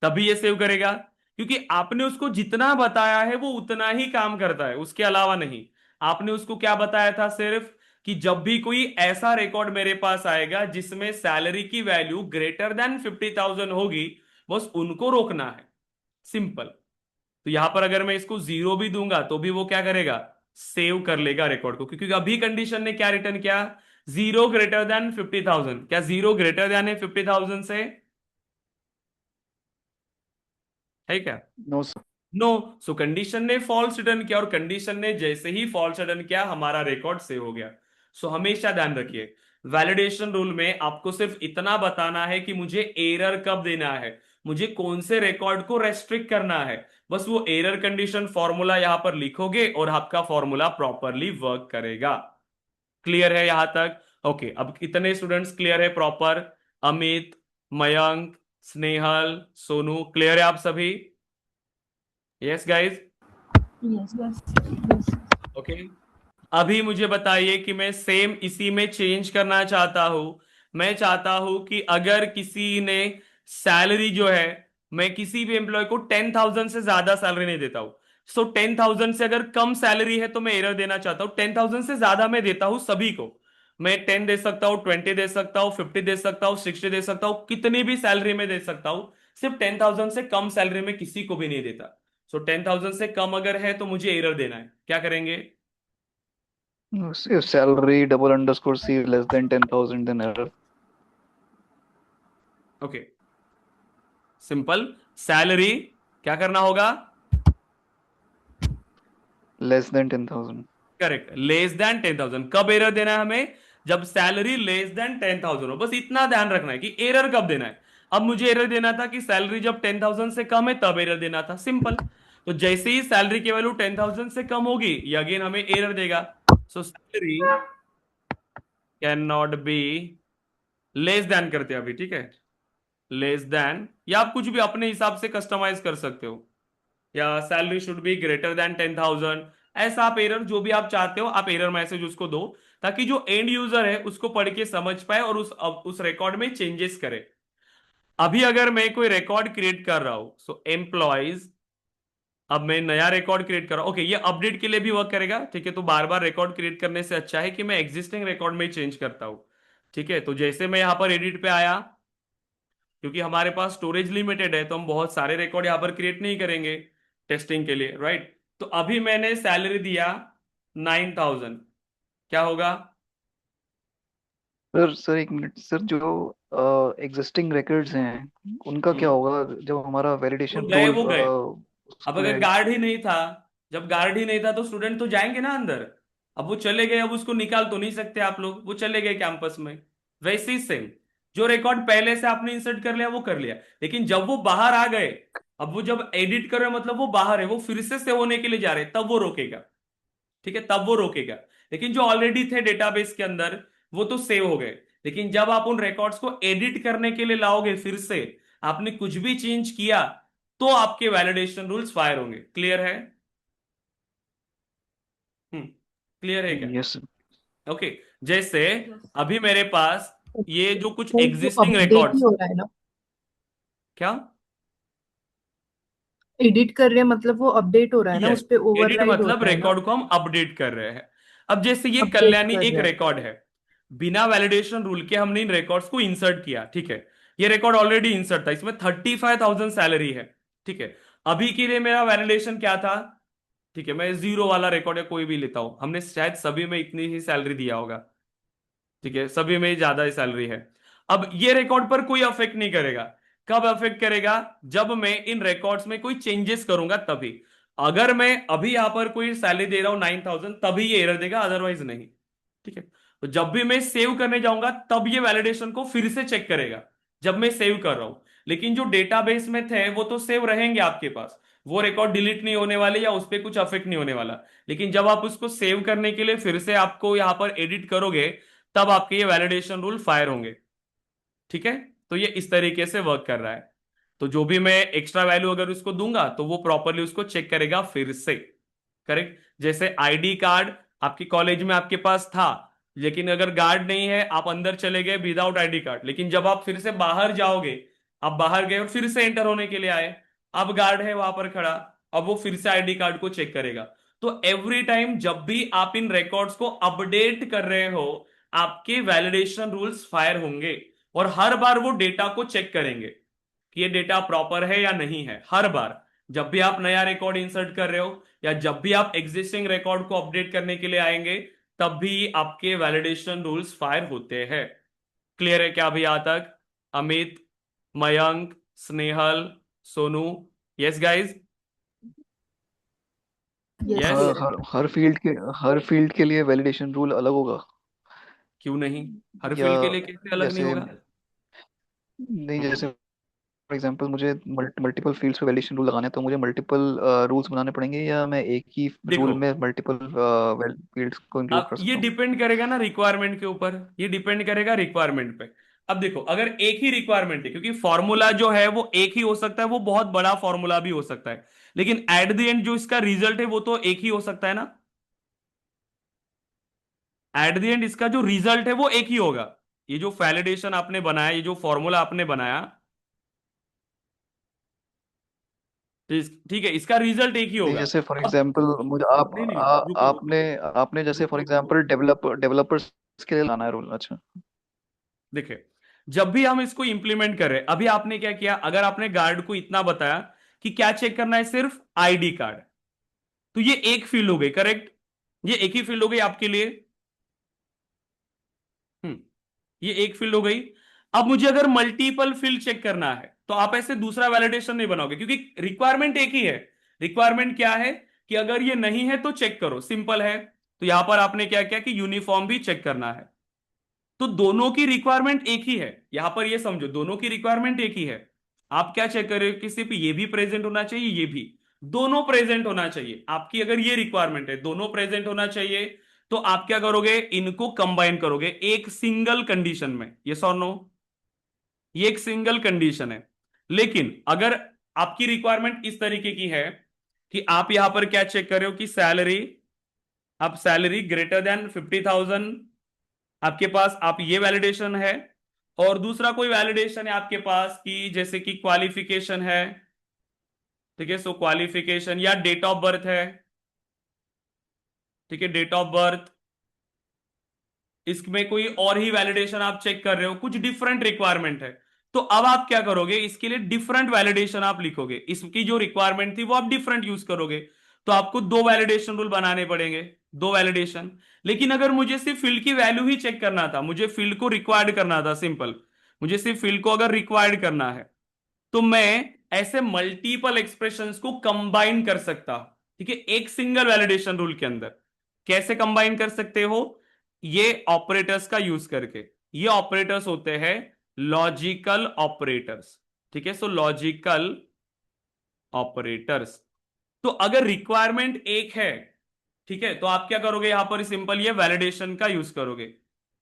तभी ये सेव करेगा, क्योंकि आपने उसको जितना बताया है वो उतना ही काम करता है, उसके अलावा नहीं। आपने उसको क्या बताया था, सिर्फ कि जब भी कोई ऐसा रिकॉर्ड मेरे पास आएगा जिसमें सैलरी की वैल्यू ग्रेटर देन 50,000 होगी, बस उनको रोकना है, सिंपल। तो यहां पर अगर मैं इसको जीरो भी दूंगा तो भी वो क्या करेगा, सेव कर लेगा रिकॉर्ड को, क्योंकि अभी कंडीशन ने क्या रिटर्न किया, जीरो ग्रेटर देन 50,000। क्या जीरो ग्रेटर देन है 50,000 से, है क्या? No sir. No. So condition ने फॉल्स रिटर्न किया, और कंडीशन ने जैसे ही फॉल्स रिटर्न किया हमारा रिकॉर्ड सेव हो गया। सो हमेशा ध्यान रखिए, वैलिडेशन रूल में आपको सिर्फ इतना बताना है कि मुझे एरर कब देना है, मुझे कौन से रिकॉर्ड को रेस्ट्रिक्ट करना है, बस वो एरर कंडीशन फॉर्मूला यहां पर लिखोगे और आपका फॉर्मूला प्रॉपरली वर्क करेगा। क्लियर है यहां तक? ओके, अब कितने स्टूडेंट्स क्लियर है प्रॉपर? अमित, मयंक, स्नेहल, सोनू, क्लियर है आप सभी? Yes guys? Yes, yes, yes. Okay, अभी मुझे बताइए कि मैं सेम इसी में चेंज करना चाहता हूं। मैं चाहता हूं कि अगर किसी ने सैलरी जो है, मैं किसी भी एम्प्लॉय को 10,000 से ज्यादा सैलरी नहीं देता हूं। सो 10,000 से अगर कम सैलरी है तो मैं एरर देना चाहता हूं, 10,000 से ज्यादा मैं देता हूं सभी को। मैं 10 दे सकता हूं, 20 दे सकता हूं, 50 दे सकता हूं, 60 दे सकता हूं, कितनी भी सैलरी में दे सकता हूं। सिर्फ 10,000 से कम सैलरी में किसी को भी नहीं देता। सो 10,000 से कम अगर है तो मुझे एरर देना है, क्या करेंगे? If salary double underscore C less than 10,000 then error. Okay, simple. Salary क्या करना होगा? Less than 10,000. Correct, less than 10,000। कब एरर देना है हमें? जब सैलरी लेस देन 10,000 हो, बस इतना ध्यान रखना है कि एरर कब देना है। अब मुझे एरर देना था कि सैलरी जब 10,000 से कम है तब एरर देना था, सिंपल। तो जैसे ही सैलरी की वैल्यू 10,000 से कम होगी ये अगेन हमें एरर देगा। सो salary can not be less than करते हैं अभी, ठीक है, लेस देन, या आप कुछ भी अपने हिसाब से कस्टमाइज कर सकते हो, या salary should be greater than 10,000। ऐसा आप एरर जो भी आप चाहते हो आप एरर मैसेज उसको दो, ताकि जो एंड यूजर है उसको पढ़ के समझ पाए और उस रिकॉर्ड में चेंजेस करे। अभी अगर मैं कोई रिकॉर्ड क्रिएट कर रहा हूं, सो एम्प्लॉयज, अब मैं नया रिकॉर्ड क्रिएट कर रहा हूं, ओके, ये अपडेट के लिए भी वर्क करेगा, ठीक है। तो बार बार रिकॉर्ड क्रिएट करने से अच्छा है कि मैं एग्जिस्टिंग रिकॉर्ड में चेंज करता हूं, ठीक है। तो जैसे मैं यहां पर एडिट पे आया, क्योंकि हमारे पास स्टोरेज लिमिटेड है तो हम बहुत सारे रिकॉर्ड यहां पर क्रिएट नहीं करेंगे टेस्टिंग के लिए, राइट। तो अभी मैंने सैलरी दिया 9,000, क्या होगा? सर एक मिनट सर, जो एग्जिस्टिंग रिकॉर्ड्स हैं उनका क्या होगा जब हमारा वो वैलिडेशन गए, रूल वो गए। अब उसमें अगर गार्ड ही नहीं था, जब गार्ड ही नहीं था तो स्टूडेंट तो जाएंगे ना अंदर। अब वो चले गए, अब उसको निकाल तो नहीं सकते आप लोग, वो चले गए कैंपस में। वैसे ही सेम, जो रिकॉर्ड पहले से आपने इंसर्ट कर लिया वो कर लिया, लेकिन जब वो बाहर आ गए, अब वो जब एडिट कर रहे हैं, मतलब वो बाहर है, वो फिर से सेव होने के लिए जा रहे हैं, तब वो रोकेगा, ठीक है, तब वो रोकेगा। लेकिन जो ऑलरेडी थे डेटाबेस के अंदर वो तो सेव हो गए, लेकिन जब आप उन रिकॉर्ड्स को एडिट करने के लिए लाओगे फिर से, आपने कुछ भी चेंज किया तो आपके वैलिडेशन रूल्स फायर होंगे। क्लियर है? क्लियर है क्या? Yes sir. ओके, जैसे Yes. अभी मेरे पास ये जो कुछ वो एग्जिस्टिंग अपडेट ही रिकॉर्ड्स, हो रहा है ना, क्या एडिट कर रहे हैं मतलब वो अपडेट हो रहा है ना, यस, उस पे एडिट ओवरराइड हो मतलब रहा है ना, रिकॉर्ड को हम अपडेट कर रहे हैं। अब जैसे ये अपडेट कल्याणी कर एक रहे हैं। रिकॉर्ड है, बिना वैलिडेशन रूल के हमने इन रिकॉर्ड्स को इंसर्ट किया, ठीक है। ये रिकॉर्ड ऑलरेडी इंसर्ट था, इसमें 35,000 सैलरी है, ठीक है। अभी के लिए मेरा वैलिडेशन क्या था, ठीक है, मैं जीरो वाला रिकॉर्ड या कोई भी लेता हूं, हमने शायद सभी में इतनी ही सैलरी दिया होगा, ठीक है, सभी में ज्यादा ही सैलरी है। अब ये रिकॉर्ड पर कोई अफेक्ट नहीं करेगा। कब अफेक्ट करेगा? जब मैं इन रिकॉर्ड्स में कोई चेंजेस करूंगा तभी। अगर मैं अभी यहां पर कोई सैलरी दे रहा हूं 9,000 तभी ये एरर देगा, अदरवाइज नहीं, ठीक है। तो जब भी मैं सेव करने जाऊंगा तब ये वैलिडेशन को फिर से चेक करेगा, जब मैं सेव कर रहा हूं। लेकिन जो डेटाबेस में थे वो तो सेव रहेंगे आपके पास, वो रिकॉर्ड डिलीट नहीं होने वाले या उस पर कुछ अफेक्ट नहीं होने वाला। लेकिन जब आप उसको सेव करने के लिए फिर से आपको यहां पर एडिट करोगे तब आपके ये वैलिडेशन रूल फायर होंगे, ठीक है। तो ये इस तरीके से वर्क कर रहा है। तो जो भी मैं एक्स्ट्रा वैल्यू अगर उसको दूंगा तो वो प्रॉपरली उसको चेक करेगा, फिर से, करेक्ट। जैसे आईडी कार्ड आपके कॉलेज में आपके पास था, ठीक है, ये रिकॉर्ड ऑलरेडी इंसर्ट था, इसमें 35,000 सैलरी है, ठीक है। अभी के लिए मेरा वैलिडेशन क्या था, ठीक है, मैं जीरो वाला रिकॉर्ड या कोई भी लेता हूं, हमने शायद सभी में इतनी ही सैलरी दिया होगा, ठीक है। तो जब भी मैं एक्स्ट्रा वैल्यू अगर उसको दूंगा तो वो प्रॉपरली उसको चेक करेगा, फिर से, करेक्ट। जैसे आईडी कार्ड आपके कॉलेज में आपके पास था, लेकिन अगर गार्ड नहीं है, आप अंदर चले गए विदाउट आईडी कार्ड, लेकिन जब आप फिर से बाहर जाओगे, आप बाहर गए और फिर से एंटर होने के लिए आए, अब गार्ड है वहां पर खड़ा, अब वो फिर से आईडी कार्ड को चेक करेगा। तो एवरी टाइम जब भी आप इन रिकॉर्ड्स को अपडेट कर रहे हो, आपके वैलिडेशन रूल्स फायर होंगे, और हर बार वो डेटा को चेक करेंगे कि ये डेटा प्रॉपर है या नहीं है। हर बार जब भी आप नया रिकॉर्ड इंसर्ट कर रहे हो, या जब भी आप एग्जिस्टिंग रिकॉर्ड को अपडेट करने के लिए आएंगे, तब भी आपके वैलिडेशन रूल्स फायर होते हैं। क्लियर है क्या अभी यहां तक? Amit, Mayank, Snehal, Sonu, yes guys? Yes yes? हर हर हर फील्ड के लिए वैलिडेशन रूल अलग होगा? क्यों नहीं? हर या फील्ड के लिए कैसे अलग नहीं जैसे होगा? नहीं, जैसे फॉर एग्जांपल मुझे मल्टीपल फील्ड्स पे वैलिडेशन रूल लगाने हैं, तो मुझे मल्टीपल रूल्स बनाने पड़ेंगे, या मैं एक ही देखो, रूल में मल्टीपल फील्ड्स को इंक्लूड अब कर ये सकता हूँ? डिपेंड करेगा ना रिक्वायरमेंट के ऊपर, ये डिपेंड करेगा रिक्वायरमेंट पे। अब देखो, अगर एक ही रिक्वायरमेंट है, क्योंकि फॉर्मूला जो है वो एक ही हो सकता है, वो बहुत बड़ा फॉर्मूला भी हो सकता है, लेकिन एट द एंड जो इसका रिजल्ट है वो तो एक ही हो सकता है ना। एट द एंड इसका जो रिजल्ट है वो एक ही होगा। ये जो वैलिडेशन आपने बनाया, ये जो फॉर्मूला आपने बनाया, ठीक है, इसका रिजल्ट एक ही नहीं, होगा। जैसे फॉर अब एग्जांपल मुझे नहीं नहीं, रुको रुको, आपने आपने जैसे फॉर एग्जांपल डेवलपर्स के लिए लाना है रूल। अच्छा। देखिए, जब भी हम इसको इंप्लीमेंट कर रहे हैं, अभी आपने क्या किया, अगर आपने गार्ड को इतना बताया कि क्या चेक करना है, सिर्फ आईडी कार्ड, तो ये एक फील्ड हो गई, करेक्ट? ये एक ही फील्ड हो गई आपके लिए। हम्म, ये एक फील्ड हो गई। अब मुझे अगर मल्टीपल फील्ड चेक करना है, तो आप ऐसे दूसरा वैलिडेशन नहीं बनाओगे, क्योंकि रिक्वायरमेंट एक ही है। रिक्वायरमेंट क्या है कि अगर ये नहीं है तो चेक करो, सिंपल है। तो यहां पर आपने क्या किया कि यूनिफॉर्म भी चेक करना है। तो दोनों की रिक्वायरमेंट एक ही है, यहां पर ये समझो, दोनों की रिक्वायरमेंट एक ही है। आप क्या चेक कर रहे हो कि सिर्फ ये भी प्रेजेंट होना चाहिए, ये भी, दोनों प्रेजेंट होना चाहिए। आपकी अगर ये रिक्वायरमेंट है, दोनों प्रेजेंट होना चाहिए, तो आप क्या करोगे, इनको कंबाइन करोगे एक सिंगल कंडीशन में। यस और नो? ये एक सिंगल कंडीशन है। लेकिन अगर आपकी रिक्वायरमेंट इस तरीके की है कि आप यहां पर क्या चेक कर रहे हो कि सैलरी, आप सैलरी ग्रेटर देन 50,000, आपके पास, आप ये वैलिडेशन है, और दूसरा कोई वैलिडेशन है आपके पास कि जैसे कि क्वालिफिकेशन है, ठीक है, सो क्वालिफिकेशन या डेट ऑफ बर्थ है, ठीक है, डेट ऑफ बर्थ, इसमें कोई और ही वैलिडेशन आप चेक कर रहे हो, कुछ डिफरेंट रिक्वायरमेंट है, तो अब आप क्या करोगे, इसके लिए डिफरेंट वैलिडेशन आप लिखोगे, इसकी जो रिक्वायरमेंट थी वो आप डिफरेंट यूज करोगे। तो आपको दो वैलिडेशन रूल बनाने पड़ेंगे, दो वैलिडेशन। लेकिन अगर मुझे सिर्फ फील्ड की वैल्यू ही चेक करना था, मुझे फील्ड को रिक्वायर्ड करना था, सिंपल, मुझे सिर्फ फील्ड को अगर रिक्वायर्ड करना है, तो मैं ऐसे मल्टीपल एक्सप्रेशंस को कंबाइन कर सकता, ठीक है, एक सिंगल वैलिडेशन रूल के अंदर। कैसे कंबाइन कर सकते हो? ये ऑपरेटर्स का यूज करके। ये ऑपरेटर्स होते हैं लॉजिकल ऑपरेटर्स, ठीक है, सो लॉजिकल ऑपरेटर्स। तो अगर रिक्वायरमेंट एक है, ठीक है, तो आप क्या करोगे, यहां पर सिंपल ये वैलिडेशन का यूज करोगे,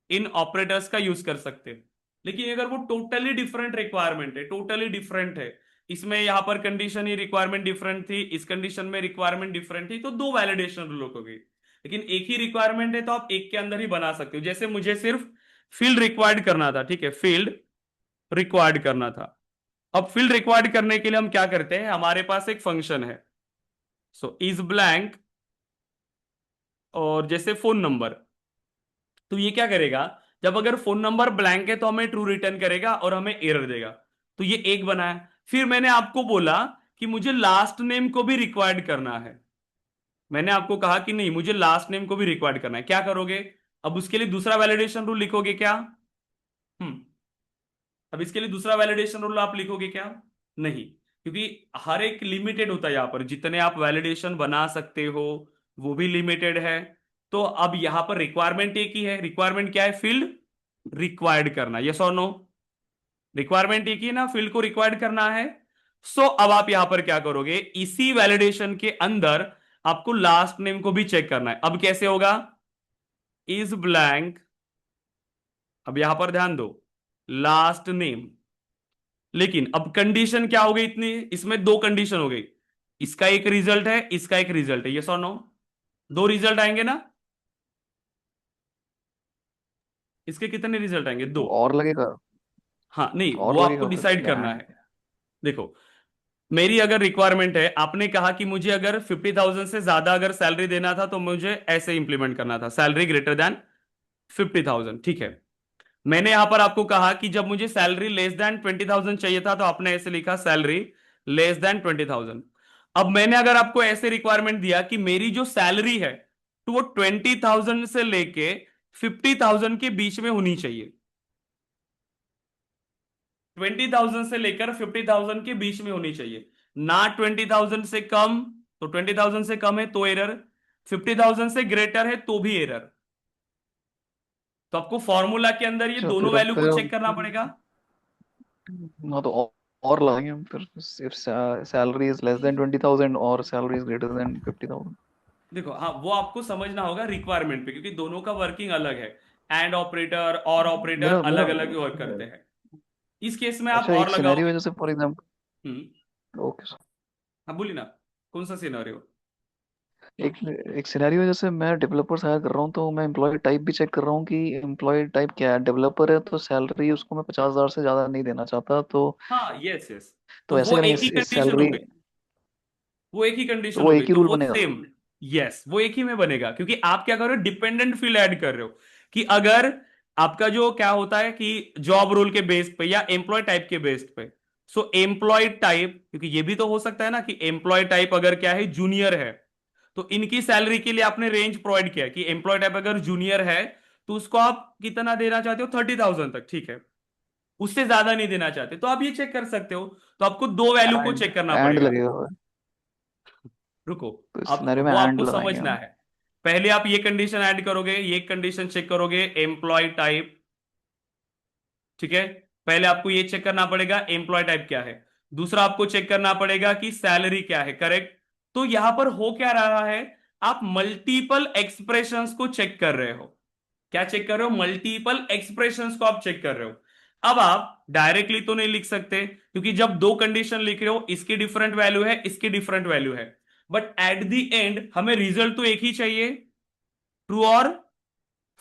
इन ऑपरेटर्स का यूज कर सकते हैं। लेकिन अगर वो टोटली डिफरेंट रिक्वायरमेंट है, टोटली डिफरेंट है, इसमें यहां पर कंडीशन ही रिक्वायरमेंट डिफरेंट थी, इस कंडीशन में रिक्वायरमेंट डिफरेंट थी, तो दो वैलिडेशन रूल हो गई। लेकिन एक ही रिक्वायरमेंट है तो आप एक के अंदर ही बना सकते हो। जैसे मुझे सिर्फ फील्ड रिक्वायर्ड करना था, ठीक है, फील्ड रिक्वायर्ड करना था। अब फील्ड रिक्वायर्ड करने के लिए हम क्या करते हैं, हमारे पास एक फंक्शन है, सो इज ब्लैंक, और जैसे फोन नंबर, तो ये क्या करेगा, जब अगर फोन नंबर ब्लैंक है तो हमें ट्रू रिटर्न करेगा और हमें एरर देगा। तो ये एक बनाया। फिर मैंने आपको बोला कि मुझे लास्ट नेम को भी रिक्वायर्ड करना है, मैंने आपको कहा कि नहीं, मुझे लास्ट नेम को भी रिक्वायर्ड करना है, क्या करोगे, अब उसके लिए दूसरा वैलिडेशन रूल लिखोगे क्या? हम्म, अब इसके लिए दूसरा वैलिडेशन रूल आप लिखोगे क्या? नहीं, क्योंकि हर एक लिमिटेड होता है, यहां पर जितने आप वैलिडेशन बना सकते हो वो भी लिमिटेड है। तो अब यहां पर रिक्वायरमेंट एक ही है, रिक्वायरमेंट क्या है, फील्ड रिक्वायर्ड करना, यस और नो? रिक्वायरमेंट एक ही ना, फील्ड को रिक्वायर्ड करना है। सो अब आप यहां पर क्या करोगे, इसी वैलिडेशन के अंदर आपको लास्ट नेम को भी चेक करना है। अब कैसे होगा, इज ब्लैंक, अब यहां पर ध्यान दो, लास्ट नेम। लेकिन अब कंडीशन क्या हो गई इतनी, इसमें दो कंडीशन हो गई, इसका एक रिजल्ट है, इसका एक रिजल्ट है, यस और नो? दो रिजल्ट आएंगे ना? इसके कितने रिजल्ट आएंगे? तो 2। और लगेगा, हाँ नहीं, वो और आपको लगेगा फिर डिसाइड या करना एंड? है। देखो, मेरी अगर रिक्वायरमेंट है, आपने कहा कि मुझे अगर 50,000 से ज्यादा अगर सैलरी देना था तो मुझे ऐसे इंप्लीमेंट करना था, सैलरी ग्रेटर देन 50,000, ठीक है। मैंने यहां पर आपको कहा कि जब मुझे सैलरी लेस देन 20,000 चाहिए था तो आपने ऐसे लिखा, सैलरी लेस देन 20,000। अब मैंने अगर आपको ऐसे रिक्वायरमेंट दिया कि मेरी जो सैलरी है तो वो 20,000 से लेके 50,000 के बीच में होनी चाहिए, 20,000 से लेकर 50,000 के बीच में होनी चाहिए, ना 20,000 से कम। तो 20,000 से कम है तो एरर, 50,000 से ग्रेटर है तो भी एरर। तो आपको फॉर्मूला के अंदर ये अच्छा दोनों फिर वैल्यू को फिर चेक करना पड़ेगा। हाँ तो और लगाएंगे हम फिर, if salary is less than 20,000 और सैलरी इज ग्रेटर देन 50,000। देखो, हाँ वो आपको समझना होगा रिक्वायरमेंट पे, क्योंकि दोनों का वर्किंग अलग है। एंड ऑपरेटर और ऑपरेटर मेरा मेरा अलग अलग वर्क करते हैं। इस केस में आप अच्छा और एक सिनेरियो है लगाओगे। जैसे for example, hmm. Okay sir, हाँ बोलिए ना, कौन सा सिनेरियो? एक एक सिनेरियो है जैसे मैं डेवलपर्स हायर कर रहा हूँ, तो मैं एम्प्लॉय टाइप भी चेक कर रहा हूँ कि एम्प्लॉय टाइप क्या है। डेवलपर है तो सैलरी उसको मैं 50,000 से ज्यादा नहीं देना चाहता, हाँ, यस यस। तो तो ऐसे वो करेंगे एक ही इस कंडीशन हो सैलरी, गई, वो एक ही तो कंडीशन वो हो एक गई, ही तो रूल वो बनेगा। सेम। यस, वो एक ही में बनेगा, क्योंकि आप क्या कर रहे हो, डिपेंडेंट फील्ड ऐड कर रहे हो। कि अगर आपका जो क्या होता है कि जॉब रोल के बेस पे या एम्प्लॉय टाइप के बेस पे, सो एम्प्लॉय टाइप, क्योंकि ये भी तो हो सकता है ना कि एम्प्लॉय टाइप अगर क्या है, जूनियर है, तो इनकी सैलरी के लिए आपने रेंज प्रोवाइड किया कि एम्प्लॉय टाइप अगर जूनियर है तो उसको आप कितना देना चाहते हो, 30,000 तक, ठीक है। उससे ज्यादा नहीं देना चाहते तो आप ये चेक कर सकते हो। तो आपको दो वैल्यू को एंड चेक करना एंड पड़ेगा। लगेगा, रुको, तो इस अब सिनेरियो में वो एंड आपको लगाएंगे समझना हम। है। पहले आप ये कंडीशन ऐड करोगे, ये कंडीशन चेक करोगे, एम्प्लॉय टाइप, ठीक है। पहले आपको ये चेक करना पड़ेगा एम्प्लॉय टाइप क्या है। दूसरा आपको चेक करना पड़ेगा कि सैलरी क्या है, करेक्ट। तो यहां पर हो क्या रहा है, आप मल्टीपल एक्सप्रेशंस को चेक कर रहे हो। क्या चेक कर रहे हो? मल्टीपल एक्सप्रेशंस को आप चेक कर रहे हो। अब आप डायरेक्टली तो नहीं लिख सकते, क्योंकि जब दो कंडीशन लिख रहे हो, इसकी डिफरेंट वैल्यू है, इसकी डिफरेंट वैल्यू है, बट एट द एंड हमें रिजल्ट तो एक ही चाहिए, ट्रू और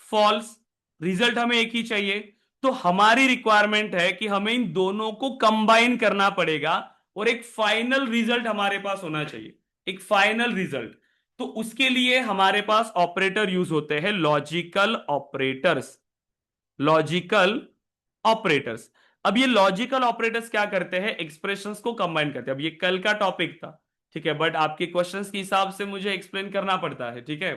फॉल्स। रिजल्ट हमें एक ही चाहिए। तो हमारी रिक्वायरमेंट है कि हमें इन दोनों को कंबाइन करना पड़ेगा और एक फाइनल रिजल्ट हमारे पास होना चाहिए, एक फाइनल रिजल्ट। तो उसके लिए हमारे पास ऑपरेटर यूज होते हैं, लॉजिकल ऑपरेटर्स, लॉजिकल ऑपरेटर्स। अब ये लॉजिकल ऑपरेटर्स क्या करते हैं, एक्सप्रेशंस को कंबाइन करते हैं। अब ये कल का टॉपिक था, ठीक है, बट आपके क्वेश्चंस के हिसाब से मुझे एक्सप्लेन करना पड़ता है, ठीक है,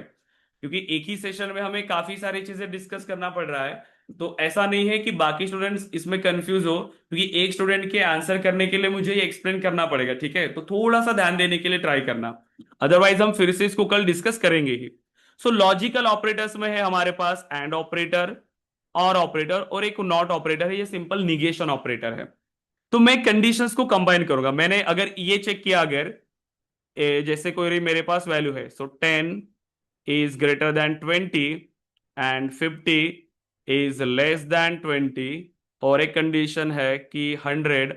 क्योंकि एक ही सेशन में हमें काफी सारी चीजें डिस्कस करना पड़ रहा है। तो ऐसा नहीं है कि बाकी स्टूडेंट्स इसमें कंफ्यूज हो, क्योंकि एक स्टूडेंट के आंसर करने के लिए मुझे ये एक्सप्लेन करना पड़ेगा, ठीक है। तो थोड़ा सा ध्यान देने के लिए ट्राई करना, अदरवाइज हम फिर से इसको कल डिस्कस करेंगे ही। सो लॉजिकल ऑपरेटर्स में है हमारे पास एंड ऑपरेटर, और ऑपरेटर, और एक नॉट ऑपरेटर है, ये सिंपल निगेशन ऑपरेटर है। तो मैं कंडीशंस को कंबाइन करूंगा। मैंने अगर ये चेक किया, अगर जैसे कोई मेरे पास वैल्यू है, सो 10 is greater than 20 and 50 is less than 20, और एक कंडीशन है कि 100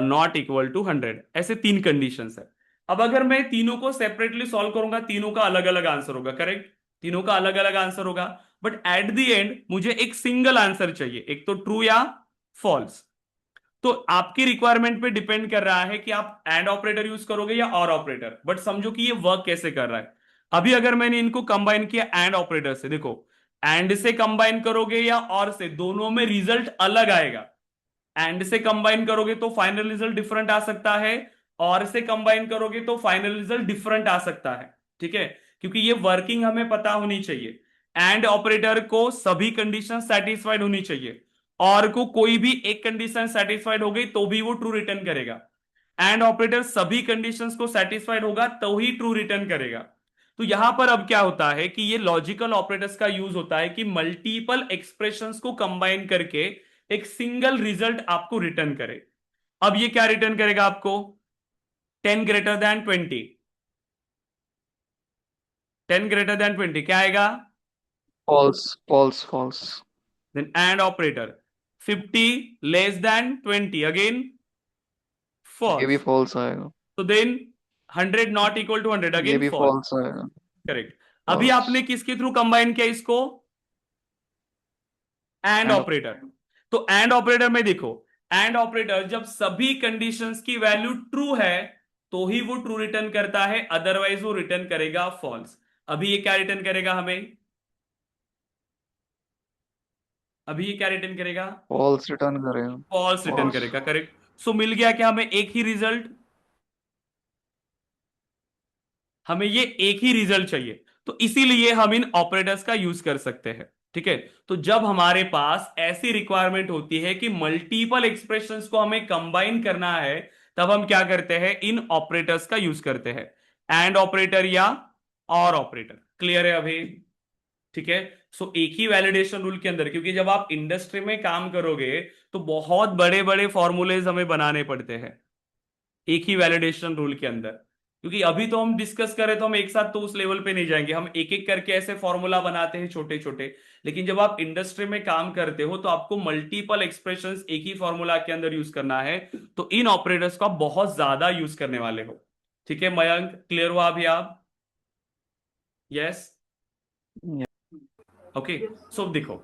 नॉट इक्वल टू 100, ऐसे तीन कंडीशंस है। अब अगर मैं तीनों को सेपरेटली सॉल्व करूंगा, तीनों का अलग अलग आंसर होगा, करेक्ट, तीनों का अलग अलग आंसर होगा। बट एट द एंड मुझे एक सिंगल आंसर चाहिए, एक तो ट्रू या फॉल्स। तो आपकी रिक्वायरमेंट पे डिपेंड कर रहा है कि आप एंड ऑपरेटर यूज करोगे या और ऑपरेटर, बट समझो कि ये वर्क कैसे कर रहा है। अभी अगर मैंने इनको कंबाइन किया एंड ऑपरेटर से, देखो, एंड से कंबाइन करोगे या और से, दोनों में रिजल्ट अलग आएगा। एंड से कंबाइन करोगे तो फाइनल रिजल्ट डिफरेंट आ सकता है, और से कंबाइन करोगे तो फाइनल रिजल्ट डिफरेंट आ सकता है, ठीक है, क्योंकि ये वर्किंग हमें पता होनी चाहिए। एंड ऑपरेटर को सभी कंडीशन सेटिस्फाइड होनी चाहिए, और को कोई भी एक कंडीशन सेटिस्फाइड हो गई तो भी वो ट्रू रिटर्न करेगा। एंड ऑपरेटर सभी कंडीशंस को सेटिस्फाइड होगा तो ही ट्रू रिटर्न करेगा। तो यहां पर अब क्या होता है कि ये लॉजिकल ऑपरेटर्स का यूज होता है कि मल्टीपल एक्सप्रेशंस को कंबाइन करके एक सिंगल रिजल्ट आपको रिटर्न करे। अब ये क्या रिटर्न करेगा आपको, 10 ग्रेटर देन 20, 10 ग्रेटर देन 20 क्या आएगा, false false false. Then and operator, 50 less than 20, again ये भी फॉल्स। फॉल्स आएगा, तो देन 100 नॉट इक्वल टू 100, ये अगेन भी फॉल्स। फॉल्स आएगा, करेक्ट। अभी फॉल्स। आपने किसके थ्रू कंबाइन किया इसको, एंड And ऑपरेटर। तो एंड ऑपरेटर में देखो, एंड ऑपरेटर जब सभी कंडीशंस की वैल्यू ट्रू है तो ही वो ट्रू रिटर्न करता है, अदरवाइज वो रिटर्न करेगा फॉल्स। अभी ये क्या रिटर्न करेगा हमें, अभी ये क्या रिटर्न करेगा, फॉल्स रिटर्न करें। False return false. करेगा, करेक्ट। सो मिल गया क्या हमें एक ही रिजल्ट, हमें ये एक ही रिजल्ट चाहिए, तो इसीलिए हम इन ऑपरेटर्स का यूज कर सकते हैं। ठीक है, तो जब हमारे पास ऐसी रिक्वायरमेंट होती है कि मल्टीपल एक्सप्रेशंस को हमें कंबाइन करना है, तब हम क्या करते हैं, इन ऑपरेटर्स का यूज करते हैं, एंड ऑपरेटर या और ऑपरेटर। क्लियर है अभी? ठीक है। सो एक ही वैलिडेशन रूल के अंदर, क्योंकि जब आप इंडस्ट्री में काम करोगे तो बहुत बड़े बड़े फॉर्मूलेज हमें बनाने पड़ते हैं एक ही वैलिडेशन रूल के अंदर, क्योंकि अभी तो हम डिस्कस करें तो हम एक साथ तो उस लेवल पे नहीं जाएंगे, हम एक एक करके ऐसे फॉर्मूला बनाते हैं छोटे छोटे। लेकिन जब आप इंडस्ट्री में काम करते हो तो आपको मल्टीपल एक्सप्रेशंस एक ही फॉर्मूला के अंदर यूज करना है, तो इन ऑपरेटर्स को आप बहुत ज्यादा यूज करने वाले हो। ठीक है मयंक, क्लियर हुआ अभी आप? Yes, okay. सो देखो,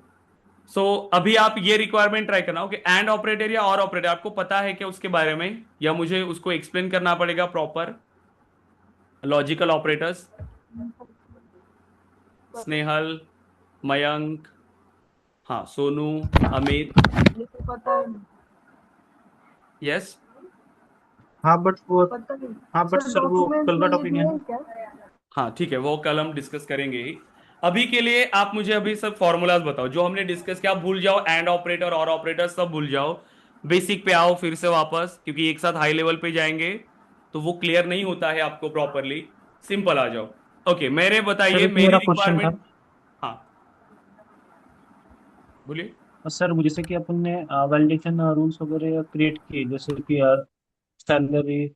सो अभी आप ये रिक्वायरमेंट ट्राई करना, ओके, एंड ऑपरेटर या और ऑपरेटर, आपको पता है क्या उसके बारे में, या मुझे उसको एक्सप्लेन करना पड़ेगा proper? Logical operators, Snehal, Mayank, हाँ सोनू, अमित, यस। हाँ बट वो, पता नहीं हाँ बट सर वो डॉक्यूमेंट कल का में टॉपिक दिया है। है क्या? हाँ ठीक है, वो कल हम डिस्कस करेंगे ही। अभी के लिए आप मुझे अभी सब फॉर्मूलाज बताओ जो हमने डिस्कस किया, आप भूल जाओ, एंड ऑपरेटर और ऑपरेटर सब भूल जाओ, बेसिक पे आओ फिर से वापस, क्योंकि एक साथ हाई लेवल पे जाएंगे तो वो क्लियर नहीं होता है आपको प्रॉपरली। सिंपल आ जाओ। ओके, मेरे सर बताइए एक मेरी मेरा क्वेश्चन था। रिक्वायरमेंट। हाँ बोलिए। सर वो जैसे कि अपन ने वैलिडेशन रूल्स वगैरह क्रिएट किए, जैसे कि salary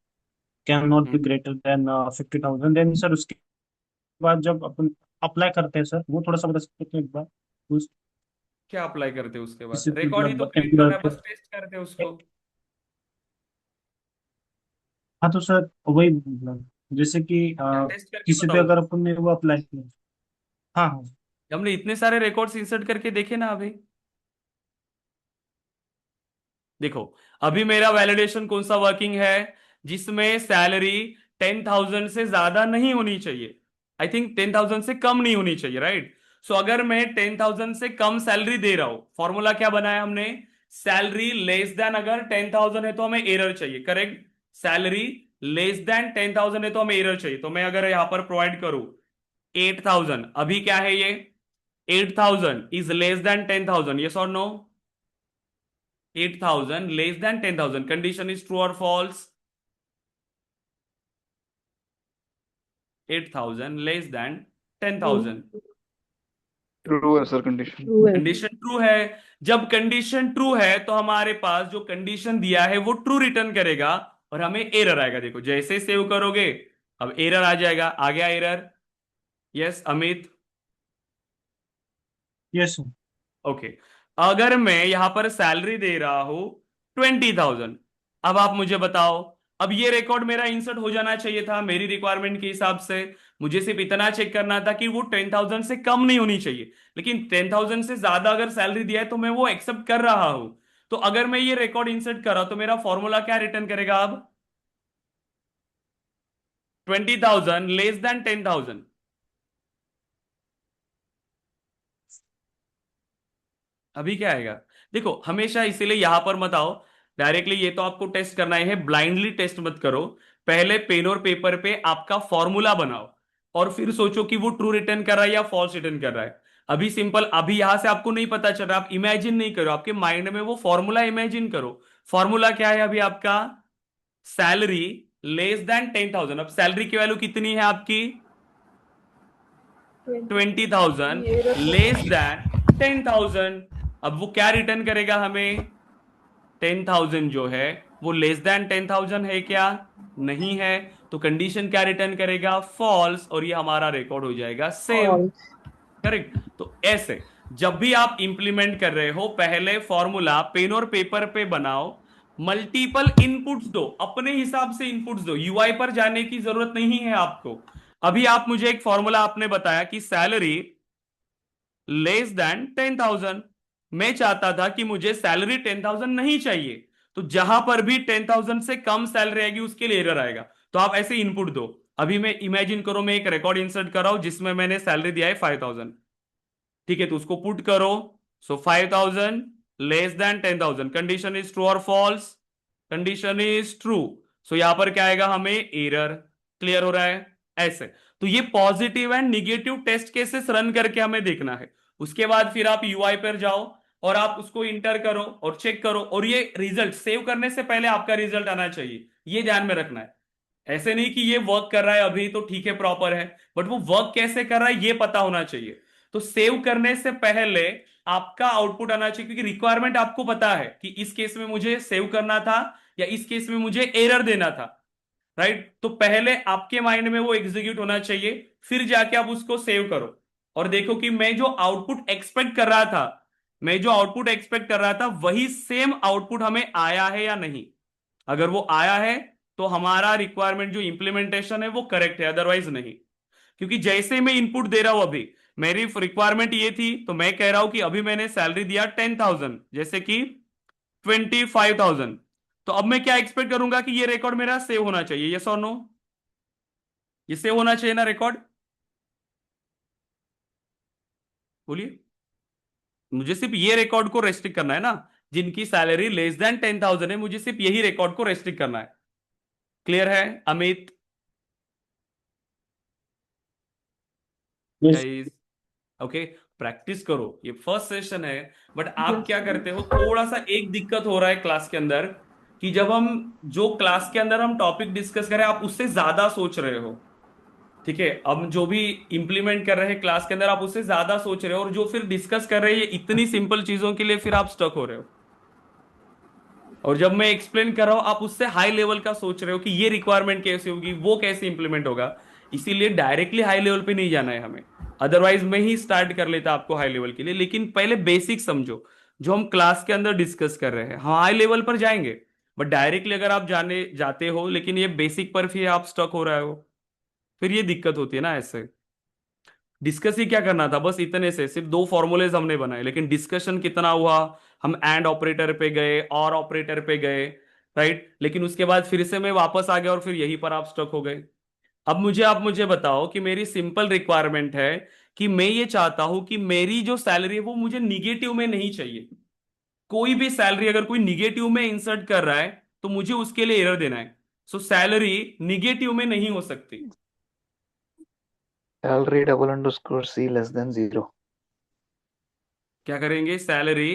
can not be hmm, greater than 50,000, then sir उसके बाद जब अपन अप्लाई करते हैं सर, वो थोड़ा सा बता सकते हैं एक बार उस क्या अप्लाई करते हो उसके बाद? किसी रिकॉर्ड ही तो मतलब क्रिएट एम्प्लॉय करना है, पे। बस टेस्ट करते हैं उसको। हाँ तो सर वही मतलब, जैसे कि क्या टेस्ट करके किसी पे बताओ? अगर अपन ने वो अप्लाई किया। हाँ हाँ। हमने इतने सारे रिकॉर्ड्स इंसर्ट करके देखे ना अभी। देखो, अभी मेरा वैलिडेशन कौन सा वर्किंग है, जिसमें सैलरी 10,000 से ज्यादा नहीं होनी चाहिए, आई थिंक 10,000 से कम नहीं होनी चाहिए, राइट? सो अगर मैं 10,000 से कम सैलरी दे रहा हूं, फॉर्मूला क्या बनाया हमने, सैलरी लेस देन, अगर 10,000 है तो हमें एरर चाहिए, करेक्ट? सैलरी लेस देन 10,000 है तो हमें एरर चाहिए, तो मैं अगर यहां पर प्रोवाइड करूं 8,000, अभी क्या है ये, 8,000 इज लेस देन 10,000, यस और no? 8,000 less than 10,000, condition is true or false? 8,000 less than 10,000, true है सर कंडीशन। ट्रू है। कंडीशन ट्रू है। जब कंडीशन ट्रू है तो हमारे पास जो कंडीशन दिया है वो ट्रू रिटर्न करेगा और हमें एरर आएगा। देखो जैसे सेव करोगे अब एरर आ जाएगा, आ गया error? Yes Amit? Yes sir. Okay, अगर मैं यहां पर सैलरी दे रहा हूं 20,000, अब आप मुझे बताओ, अब ये रिकॉर्ड मेरा इंसर्ट हो जाना चाहिए था मेरी रिक्वायरमेंट के हिसाब से, मुझे सिर्फ इतना चेक करना था कि वो 10,000 से कम नहीं होनी चाहिए, लेकिन 10,000 से ज्यादा अगर सैलरी दिया है तो मैं वो एक्सेप्ट कर रहा हूं। तो अगर मैं ये रिकॉर्ड इंसर्ट कर रहा तो मेरा फॉर्मूला क्या रिटर्न करेगा अब, 20,000 लेस देन 10,000। अभी क्या आएगा? देखो हमेशा इसीलिए यहां पर मत आओ डायरेक्टली, ये तो आपको टेस्ट करना ही है, ब्लाइंडली टेस्ट मत करो। पहले पेन और पेपर पे आपका फॉर्मूला बनाओ और फिर सोचो कि वो ट्रू रिटर्न कर रहा है या फॉल्स रिटर्न कर रहा है। अभी सिंपल, अभी यहां से आपको नहीं पता चल रहा, आप इमेजिन नहीं करो, आपके माइंड में वो फॉर्मूला इमेजिन करो। फॉर्मूला क्या है अभी आपका, सैलरी लेस देन 10,000। अब सैलरी की वैल्यू कितनी है आपकी, 20,000 लेस देन 10,000। अब वो क्या रिटर्न करेगा हमें, 10,000 जो है वो लेस देन 10,000 है क्या, नहीं है, तो कंडीशन क्या रिटर्न करेगा, फॉल्स, और ये हमारा रिकॉर्ड हो जाएगा सेव। फॉल्स। करेक्ट? तो ऐसे जब भी आप इंप्लीमेंट कर रहे हो पहले फॉर्मूला पेन और पेपर पे बनाओ, मल्टीपल इनपुट्स दो, अपने हिसाब से इनपुट्स दो, यूआई पर जाने की जरूरत नहीं है आपको। अभी आप मुझे एक फॉर्मूला आपने बताया कि सैलरी लेस देन 10,000, मैं चाहता था कि मुझे सैलरी 10,000 नहीं चाहिए, तो जहां पर भी 10,000 से कम सैलरी आएगी उसके लिए एरर आएगा। तो आप ऐसे इनपुट दो। अभी मैं इमेजिन करो मैं एक रिकॉर्ड इंसर्ट कर रहा हूं जिसमें मैंने सैलरी दिया है 5,000। ठीक है, तो उसको पुट करो। So 5,000 less than 10,000, condition is true और false? Condition is true. So यहां पर क्या आएगा, हमें एरर। क्लियर हो रहा है? ऐसे तो ये positive and negative test cases run करके हमें देखना है। उसके बाद फिर आप यूआई पर जाओ और आप उसको इंटर करो और चेक करो, और ये रिजल्ट सेव करने से पहले आपका रिजल्ट आना चाहिए, ये ध्यान में रखना है। ऐसे नहीं कि ये वर्क कर रहा है अभी तो ठीक है, प्रॉपर है, बट वो वर्क कैसे कर रहा है ये पता होना चाहिए। तो सेव करने से पहले आपका आउटपुट आना चाहिए, क्योंकि रिक्वायरमेंट आपको पता है कि इस केस में मुझे सेव करना था या इस केस में मुझे एरर देना था, राइट? तो पहले आपके माइंड में वो एग्जीक्यूट होना चाहिए, फिर जाके आप उसको सेव करो और देखो कि मैं जो आउटपुट एक्सपेक्ट कर रहा था वही सेम आउटपुट हमें आया है या नहीं। अगर वो आया है तो हमारा रिक्वायरमेंट जो इंप्लीमेंटेशन है वो करेक्ट है, अदरवाइज नहीं। क्योंकि जैसे मैं इनपुट दे रहा हूं, अभी मेरी रिक्वायरमेंट ये थी तो मैं कह रहा हूं कि अभी मैंने सैलरी दिया 10,000 जैसे कि 25,000, तो अब मैं क्या एक्सपेक्ट करूंगा कि ये रिकॉर्ड मेरा सेव होना चाहिए, यस और नो? ये सेव होना चाहिए ना रिकॉर्ड? बोलिए। मुझे सिर्फ ये रिकॉर्ड को रेस्ट्रिक्ट करना है ना, जिनकी सैलरी लेस देन 10,000 है, मुझे सिर्फ यही रिकॉर्ड को रेस्ट्रिक्ट करना है। क्लियर है Amit? Yes guys okay, practice करो, ये फर्स्ट सेशन है। बट आप क्या करते हो, थोड़ा सा एक दिक्कत हो रहा है क्लास के अंदर कि जब हम जो क्लास के अंदर हम टॉपिक डिस्कस करें आप उससे ज्यादा सोच रहे हो। ठीक है, अब जो भी इंप्लीमेंट कर रहे हैं क्लास के अंदर आप उससे ज्यादा सोच रहे हो, और जो फिर डिस्कस कर रहे हैं इतनी सिंपल चीजों के लिए फिर आप स्टक हो रहे हो। और जब मैं एक्सप्लेन कर रहा हूं आप उससे हाई लेवल का सोच रहे हो कि ये रिक्वायरमेंट कैसे होगी, वो कैसे इंप्लीमेंट होगा। इसीलिए डायरेक्टली हाई लेवल पे नहीं जाना है हमें, अदरवाइज मैं ही स्टार्ट कर लेता आपको हाई लेवल के लिए। लेकिन पहले बेसिक समझो जो हम क्लास के अंदर डिस्कस कर रहे हैं। हाँ, हाई लेवल पर जाएंगे, बट डायरेक्टली अगर आप जाने जाते हो लेकिन ये बेसिक पर फिर आप स्टक हो रहे हो, फिर ये दिक्कत होती है ना। ऐसे डिस्कस ही क्या करना था, बस इतने से सिर्फ दो फॉर्मूलेज हमने बनाए, लेकिन डिस्कशन कितना हुआ। हम एंड ऑपरेटर पे गए और ऑपरेटर पे गए, राइट? लेकिन उसके बाद फिर से मैं वापस आ गया और फिर यहीं पर आप स्टक हो गए। अब आप मुझे बताओ कि मेरी सिंपल रिक्वायरमेंट है कि मैं ये चाहता हूं कि मेरी जो सैलरी है वो मुझे निगेटिव में नहीं चाहिए। कोई भी सैलरी अगर कोई निगेटिव में इंसर्ट कर रहा है तो मुझे उसके लिए एरर देना है। सो सैलरी निगेटिव में नहीं हो सकती। Salary double underscore C less than 0। क्या करेंगे, salary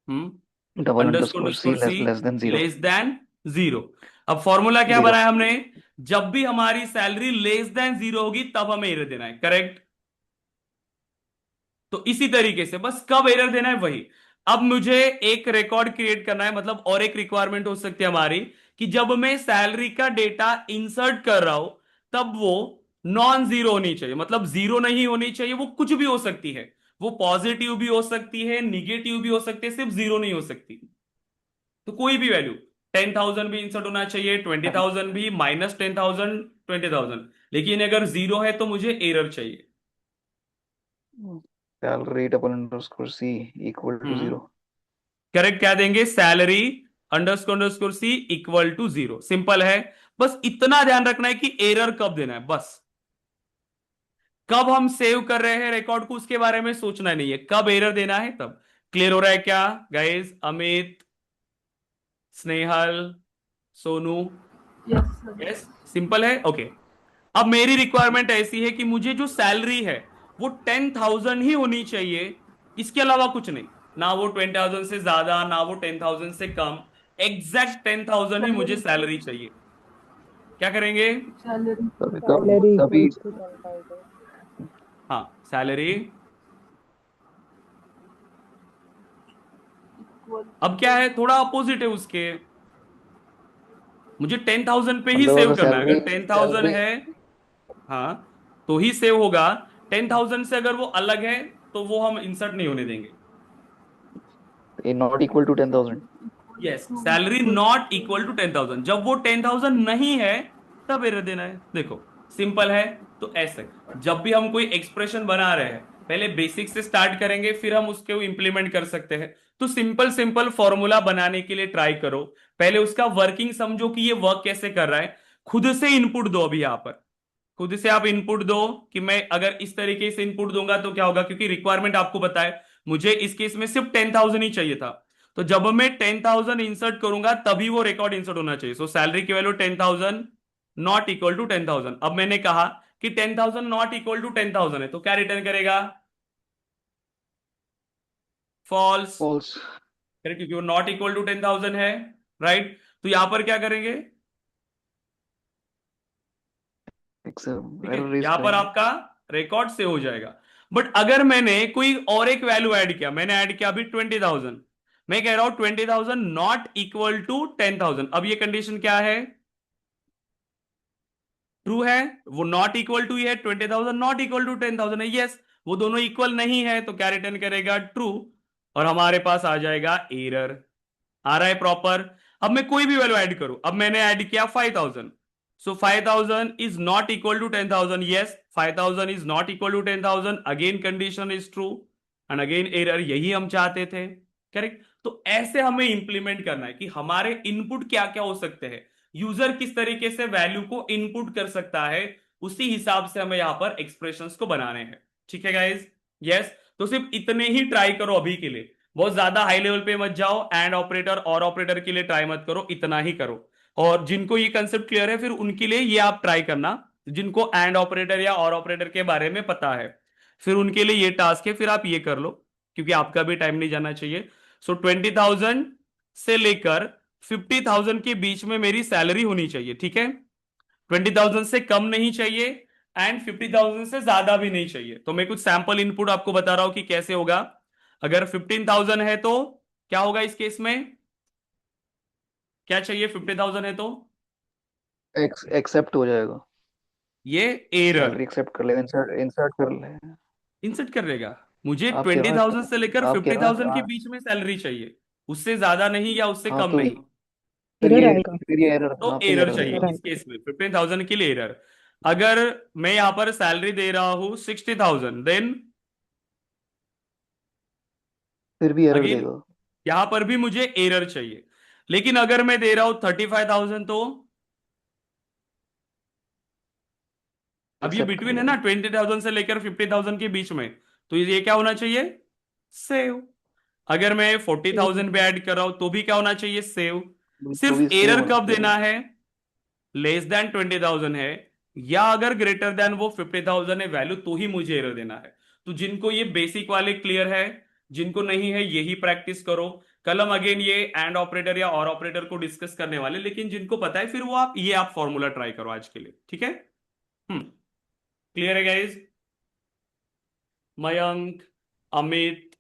double underscore underscore C underscore C less than 0। Less than 0। अब फॉर्मूला क्या 0। बनाया हमने, जब भी हमारी सैलरी लेस देन 0 होगी तब हमें एरर देना है, करेक्ट? तो इसी तरीके से बस कब एरर देना है वही। अब मुझे एक रिकॉर्ड क्रिएट करना है, मतलब और एक रिक्वायरमेंट हो सकती है हमारी कि जब मैं सैलरी का डेटा इंसर्ट कर रहा हूं तब वो नॉन जीरो होनी चाहिए, मतलब जीरो नहीं होनी चाहिए। वो कुछ भी हो सकती है, वो पॉजिटिव भी हो सकती है, निगेटिव भी हो सकती है, सिर्फ जीरो नहीं हो सकती। तो कोई भी वैल्यू, 10,000 भी इंसर्ट होना चाहिए, 20,000 भी, -10,000, 20,000, लेकिन अगर जीरो है तो मुझे एरर चाहिए। Salary double underscore C equal to 0। Correct, क्या देंगे, salary underscore C equal to 0। Simple है, बस इतना ध्यान रखना है कि एरर कब देना है, बस कब हम सेव कर रहे हैं रिकॉर्ड को उसके बारे में सोचना नहीं है, कब एरर देना है तब। क्लियर हो रहा है क्या guys? Amit, Snehal, Sonu, yes, simple है, ओके। अब मेरी रिक्वायरमेंट ऐसी है कि मुझे जो सैलरी है वो 10,000 ही होनी चाहिए, इसके अलावा कुछ नहीं। ना वो 20,000 से ज्यादा, ना वो 10,000 से कम, एग्जैक्ट 10,000 ही मुझे सैलरी चाहिए। क्या करेंगे, Salary तभी equals to 10,000. हाँ, सैलरी। अब क्या है, थोड़ा अपोजिट है उसके, मुझे 10,000 पे ही मतलब सेव अगर करना है। सैलरी अगर 10,000 है, हाँ, तो ही सेव होगा। 10,000 से अगर वो अलग है तो वो हम इंसर्ट नहीं होने देंगे। Not equal to 10,000। Yes, salary not equal to 10,000, जब वो 10,000 नहीं है तब एरर देना है। देखो सिंपल है। तो ऐसे जब भी हम कोई एक्सप्रेशन बना रहे हैं पहले बेसिक से स्टार्ट करेंगे, फिर हम उसके इंप्लीमेंट कर सकते हैं। तो सिंपल सिंपल फॉर्मूला बनाने के लिए ट्राई करो, पहले उसका वर्किंग समझो कि ये वर्क कैसे कर रहा है। खुद से इनपुट दो, अभी यहां पर खुद से आप इनपुट दो कि मैं अगर इस तरीके से इनपुट दूंगा तो क्या होगा, क्योंकि रिक्वायरमेंट आपको पता है, मुझे इस केस में सिर्फ 10,000 ही चाहिए था। तो जब मैं 10,000 इंसर्ट करूंगा तभी वो रिकॉर्ड इंसर्ट होना चाहिए। सो सैलरी की वैल्यू 10,000 नॉट इक्वल टू 10,000। अब मैंने कहा कि 10,000 नॉट इक्वल टू 10,000 है, तो क्या रिटर्न करेगा? फॉल्स। फॉल्स। करेक्ट, क्योंकि वो नॉट इक्वल टू 10,000 है। राइट, तो यहां पर क्या करेंगे? ठीक है, एरर रेज यहां पर करेंगे। आपका रिकॉर्ड सेव हो जाएगा। बट अगर मैंने कोई और एक वैल्यू ऐड किया, मैंने ऐड किया अभी 20,000, मैं कह रहा हूं 20,000 नॉट इक्वल टू 10,000, अब ये कंडीशन क्या है? ट्रू है। वो नॉट इक्वल टू ही है, 20,000 नॉट इक्वल टू 10,000 है, यस। वो दोनों इक्वल नहीं है, तो क्या रिटर्न करेगा? ट्रू। और हमारे पास आ जाएगा एरर। आ रहा है प्रॉपर? अब मैं कोई भी वैल्यू ऐड करूं, अब मैंने ऐड किया 5,000, so 5,000 is not equal to 10,000, yes 5,000 is not equal to 10,000, again condition is true and again error, यही हम चाहते थे। करेक्ट, तो ऐसे हमें इंप्लीमेंट करना है कि हमारे इनपुट क्या क्या हो सकते हैं, यूजर किस तरीके से वैल्यू को इनपुट कर सकता है, उसी हिसाब से हमें यहां पर एक्सप्रेशंस को बनाने हैं। ठीक है गाइज? यस। तो सिर्फ इतने ही ट्राई करो अभी के लिए, बहुत ज्यादा हाई लेवल पे मत जाओ, एंड ऑपरेटर और ऑपरेटर के लिए ट्राई मत करो, इतना ही करो। और जिनको ये कंसेप्ट क्लियर है, फिर उनके लिए ये आप ट्राई करना, जिनको एंड ऑपरेटर या और ऑपरेटर के बारे में पता है, फिर उनके लिए ये टास्क है, फिर आप ये कर लो, क्योंकि आपका भी टाइम नहीं जाना चाहिए। सो 20,000 से लेकर 50,000 के बीच में मेरी सैलरी होनी चाहिए, ठीक है? 20,000 से कम नहीं चाहिए एंड 50,000 से ज्यादा भी नहीं चाहिए। तो मैं कुछ सैंपल इनपुट आपको बता रहा हूं कि कैसे होगा। अगर 15,000 है तो क्या होगा इस केस में? क्या चाहिए 50,000 है तो? एक्सेप्ट हो जाएगा। ये एरर सैलरी एक्सेप्ट कर लेगा, इंसर्ट इंसर्ट कर ले। इंसर्ट कर लेगा। मुझे आप कह रहे 20,000 हो, से लेकर आप कह रहे हो 50,000 के बीच में सैलरी चाहिए, उससे ज्यादा नहीं या उससे हाँ कम तो नहीं। एरर आएगा। फिर ये एरर, तो हाँ फिर एरर एरर चाहिए एरर देगा। इस आएगा। केस में, 15,000 के लिए एरर। अगर मैं यहां पर सैलरी दे रहा हूं 60,000, देन फिर भी एरर अगेन देगा। यहां पर भी मुझे एरर चाहिए। लेकिन अगर मैं दे रहा हूं 35,000, तो अब ये एक्सेप्ट कर बिटवीन है ना, लेगा। 20,000 से लेकर 50,000 के बीच में, तो ये क्या होना चाहिए? सेव। अगर मैं 40,000 पे ऐड कर रहा हूं तो भी क्या होना चाहिए? सेव। तो भी सिर्फ सेव एरर होना कब चाहिए। देना है? लेस देन 20,000 है, या अगर ग्रेटर देन वो 50,000 है वैल्यू, तो ही मुझे एरर देना है। तो जिनको ये बेसिक वाले क्लियर है, जिनको नहीं है यही प्रैक्टिस करो। कल हम अगेन ये एंड ऑपरेटर या और ऑपरेटर को डिस्कस करने वाले, लेकिन जिनको पता है फिर वो आप फॉर्मूला ट्राई करो आज के लिए, ठीक है? क्लियर है गाइज? मयंक, अमित,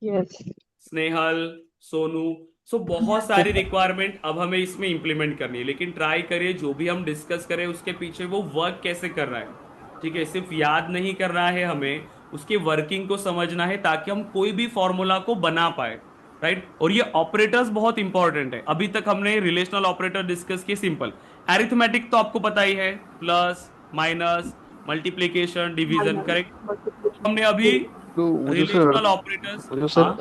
यस। स्नेहल, सोनू, सो बहुत सारी रिक्वायरमेंट अब हमें इसमें इंप्लीमेंट करनी है, लेकिन ट्राई करिए जो भी हम डिस्कस करें उसके पीछे वो वर्क कैसे कर रहा है। ठीक है, सिर्फ याद नहीं करना है हमें, उसकी वर्किंग को समझना है, ताकि हम कोई भी फॉर्मूला को बना पाए। राइट, और ये ऑपरेटर्स बहुत इंपॉर्टेंट है। अभी तक हमने रिलेशनल ऑपरेटर डिस्कस किए, सिंपल अरिथमेटिक तो आपको पता ही है, plus minus multiplication division, correct. हमने अभी तो रिलेशनल ऑपरेटर्स, वो जो हाँ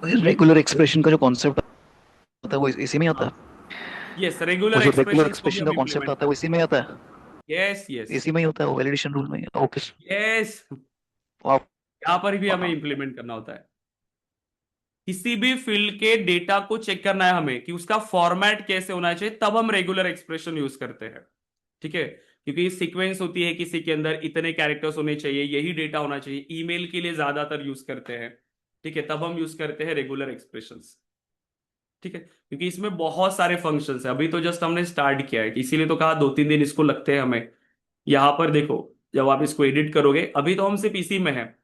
सर रेगुलर एक्सप्रेशन का जो कॉन्सेप्ट आता है वो इसी में आता है। यस, वो रेगुलर जो रेगुलर एक्सप्रेशंस को भी एक्सप्रेशन हम का कॉन्सेप्ट इंप्लीमेंट आता है वो करेंगे। इसी में आता है। यस यस इसी में ही होता है वो वैलिडेशन रूल में। ओके। यस, आप यहां पर भी हमें इंप्लीमेंट करना होता है। किसी भी फील्ड के डेटा को चेक करना है हमें कि उसका फॉर्मेट कैसे होना चाहिए, तब हम रेगुलर एक्सप्रेशन यूज करते हैं। ठीक है, क्योंकि सीक्वेंस होती है किसी के अंदर, इतने कैरेक्टर्स होने चाहिए, यही डेटा होना चाहिए। ईमेल के लिए ज्यादातर यूज करते हैं, ठीक है, तब हम यूज करते हैं रेगुलर एक्सप्रेशंस। ठीक है, क्योंकि इसमें बहुत सारे फंक्शंस है, अभी तो जस्ट हमने स्टार्ट किया है, इसीलिए तो कहा 2-3 दिन इसको लगते हैं हमें। यहां पर देखो, जब आप इसको एडिट करोगे, अभी तो हम सिर्फ इसी में है,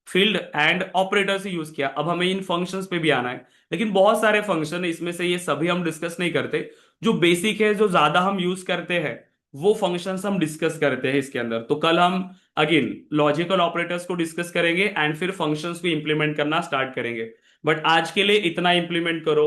फील्ड एंड ऑपरेटर से यूज किया, अब हमें इन फंक्शंस पे भी आना है। लेकिन बहुत सारे फंक्शन है इसमें से, ये सभी हम डिस्कस नहीं करते। जो बेसिक है, जो ज्यादा हम यूज करते हैं, वो फंक्शंस हम डिस्कस करते हैं इसके अंदर। तो कल हम अगेन लॉजिकल ऑपरेटर्स को डिस्कस करेंगे एंड फिर फंक्शंस को इंप्लीमेंट करना स्टार्ट करेंगे। बट आज के लिए इतना इंप्लीमेंट करो,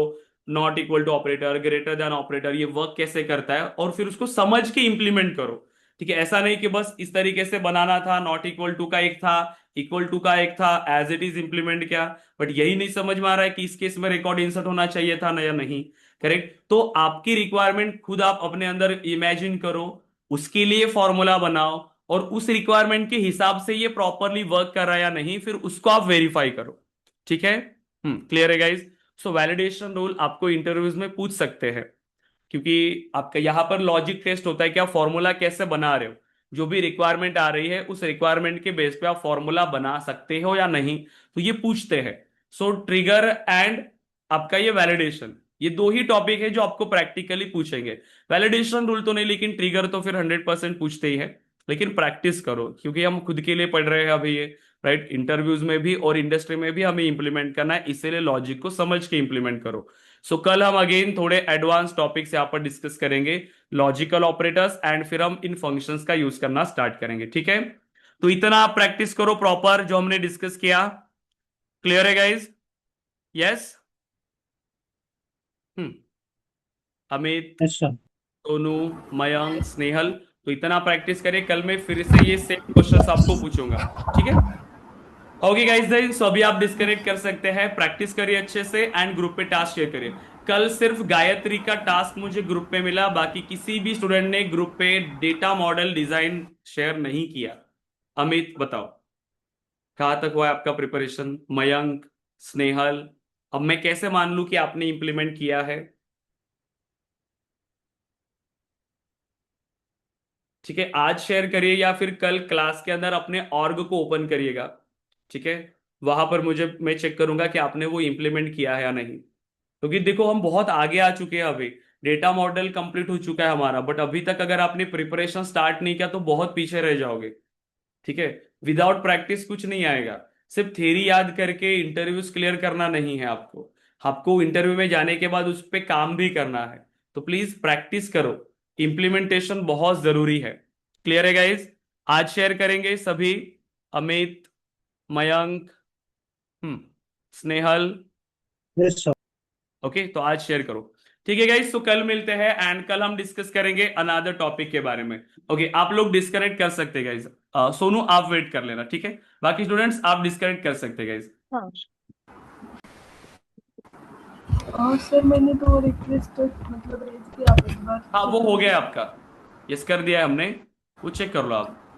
not equal to operator, greater than operator, ये वर्क कैसे करता है, और फिर उसको समझ के इंप्लीमेंट करो। ठीक है, ऐसा नहीं कि बस इस तरीके से बनाना था, नॉट इक्वल टू का एक था, इक्वल टू का एक था, एज इट इज इंप्लीमेंट किया, बट यही नहीं समझ में आ रहा है कि इस केस में रिकॉर्ड इंसर्ट होना चाहिए था ना या नहीं। करेक्ट, तो आपकी रिक्वायरमेंट खुद आप अपने अंदर इमेजिन करो, उसके लिए फॉर्मूला बनाओ, और उस रिक्वायरमेंट के हिसाब से ये प्रॉपरली वर्क कर रहा है या नहीं, फिर उसको आप वेरीफाई करो। ठीक है, क्लियर है गाइज? सो वैलिडेशन रूल आपको इंटरव्यूज में पूछ सकते हैं, क्योंकि आपका यहाँ पर लॉजिक टेस्ट होता है कि आप फॉर्मूला कैसे बना रहे हो, जो भी रिक्वायरमेंट आ रही है उस रिक्वायरमेंट के बेस पे आप फॉर्मूला बना सकते हो या नहीं, तो ये पूछते हैं। सो ट्रिगर एंड आपका ये वैलिडेशन, ये दो ही टॉपिक है जो आपको प्रैक्टिकली पूछेंगे। वैलिडेशन रूल तो नहीं, लेकिन ट्रिगर तो फिर 100% पूछते ही है, लेकिन प्रैक्टिस करो, क्योंकि हम खुद के लिए पढ़ रहे हैं अभी ये, राइट? इंटरव्यूज में भी और इंडस्ट्री में भी हमें इंप्लीमेंट करना है, इसीलिए लॉजिक को समझ के इंप्लीमेंट करो। सो कल हम अगेन थोड़े एडवांस टॉपिक्स यहाँ पर डिस्कस करेंगे, लॉजिकल ऑपरेटर्स, एंड फिर हम इन फंक्शंस का यूज करना स्टार्ट करेंगे। ठीक है, तो इतना आप प्रैक्टिस करो प्रॉपर जो हमने डिस्कस किया। क्लियर है guys? Yes. Amit, yes sir. Sonu, Mayank, Snehal, तो इतना प्रैक्टिस करिए, कल मैं फिर से ये सेम क्वेश्चंस आपको पूछूंगा। ठीक है, ओके गाइस, देन सो अभी आप डिस्कनेक्ट कर सकते हैं, प्रैक्टिस करिए अच्छे से एंड ग्रुप पे टास्क शेयर करिए। कल सिर्फ गायत्री का टास्क मुझे ग्रुप पे मिला, बाकी किसी भी स्टूडेंट ने ग्रुप पे डेटा मॉडल डिजाइन शेयर नहीं किया। अमित बताओ कहां तक हुआ है आपका प्रिपरेशन? मयंक, स्नेहल, अब मैं कैसे मान लूं कि आपने इंप्लीमेंट किया है? ठीक है, आज शेयर करिए या फिर कल क्लास के अंदर अपने ऑर्ग को ओपन करिएगा। ठीक है, वहां पर मैं चेक करूंगा कि आपने वो इंप्लीमेंट किया है या नहीं, क्योंकि देखो हम बहुत आगे आ चुके हैं, अभी डेटा मॉडल कंप्लीट हो चुका है हमारा, बट अभी तक अगर आपने प्रिपरेशन स्टार्ट नहीं किया तो बहुत पीछे रह जाओगे। ठीक है, विदाउट प्रैक्टिस कुछ नहीं आएगा। सिर्फ थ्योरी याद करके इंटरव्यूज क्लियर करना नहीं है आपको, आपको इंटरव्यू में जाने के बाद उस पर काम भी करना है, तो प्लीज प्रैक्टिस करो, इंप्लीमेंटेशन बहुत जरूरी है। क्लियर है गाइज? आज शेयर करेंगे सभी, Amit, Mayank, Snehal. Yes sir. Okay, तो आज शेयर करो। ठीक है गाइस, तो कल मिलते हैं एंड कल हम डिस्कस करेंगे अनदर टॉपिक के बारे में। ओके, आप लोग डिस्कनेक्ट कर सकते हैं गाइस। सोनू आप वेट कर लेना, ठीक है? बाकी स्टूडेंट्स आप डिस्कनेक्ट कर सकते हैं गाइस। हाँ और सर मैंने तो रिक्वेस्ट मतलब रेज किया एक बार। हाँ, वो हो गया आपका, यस कर दिया है हमने, वो चेक कर लो आप।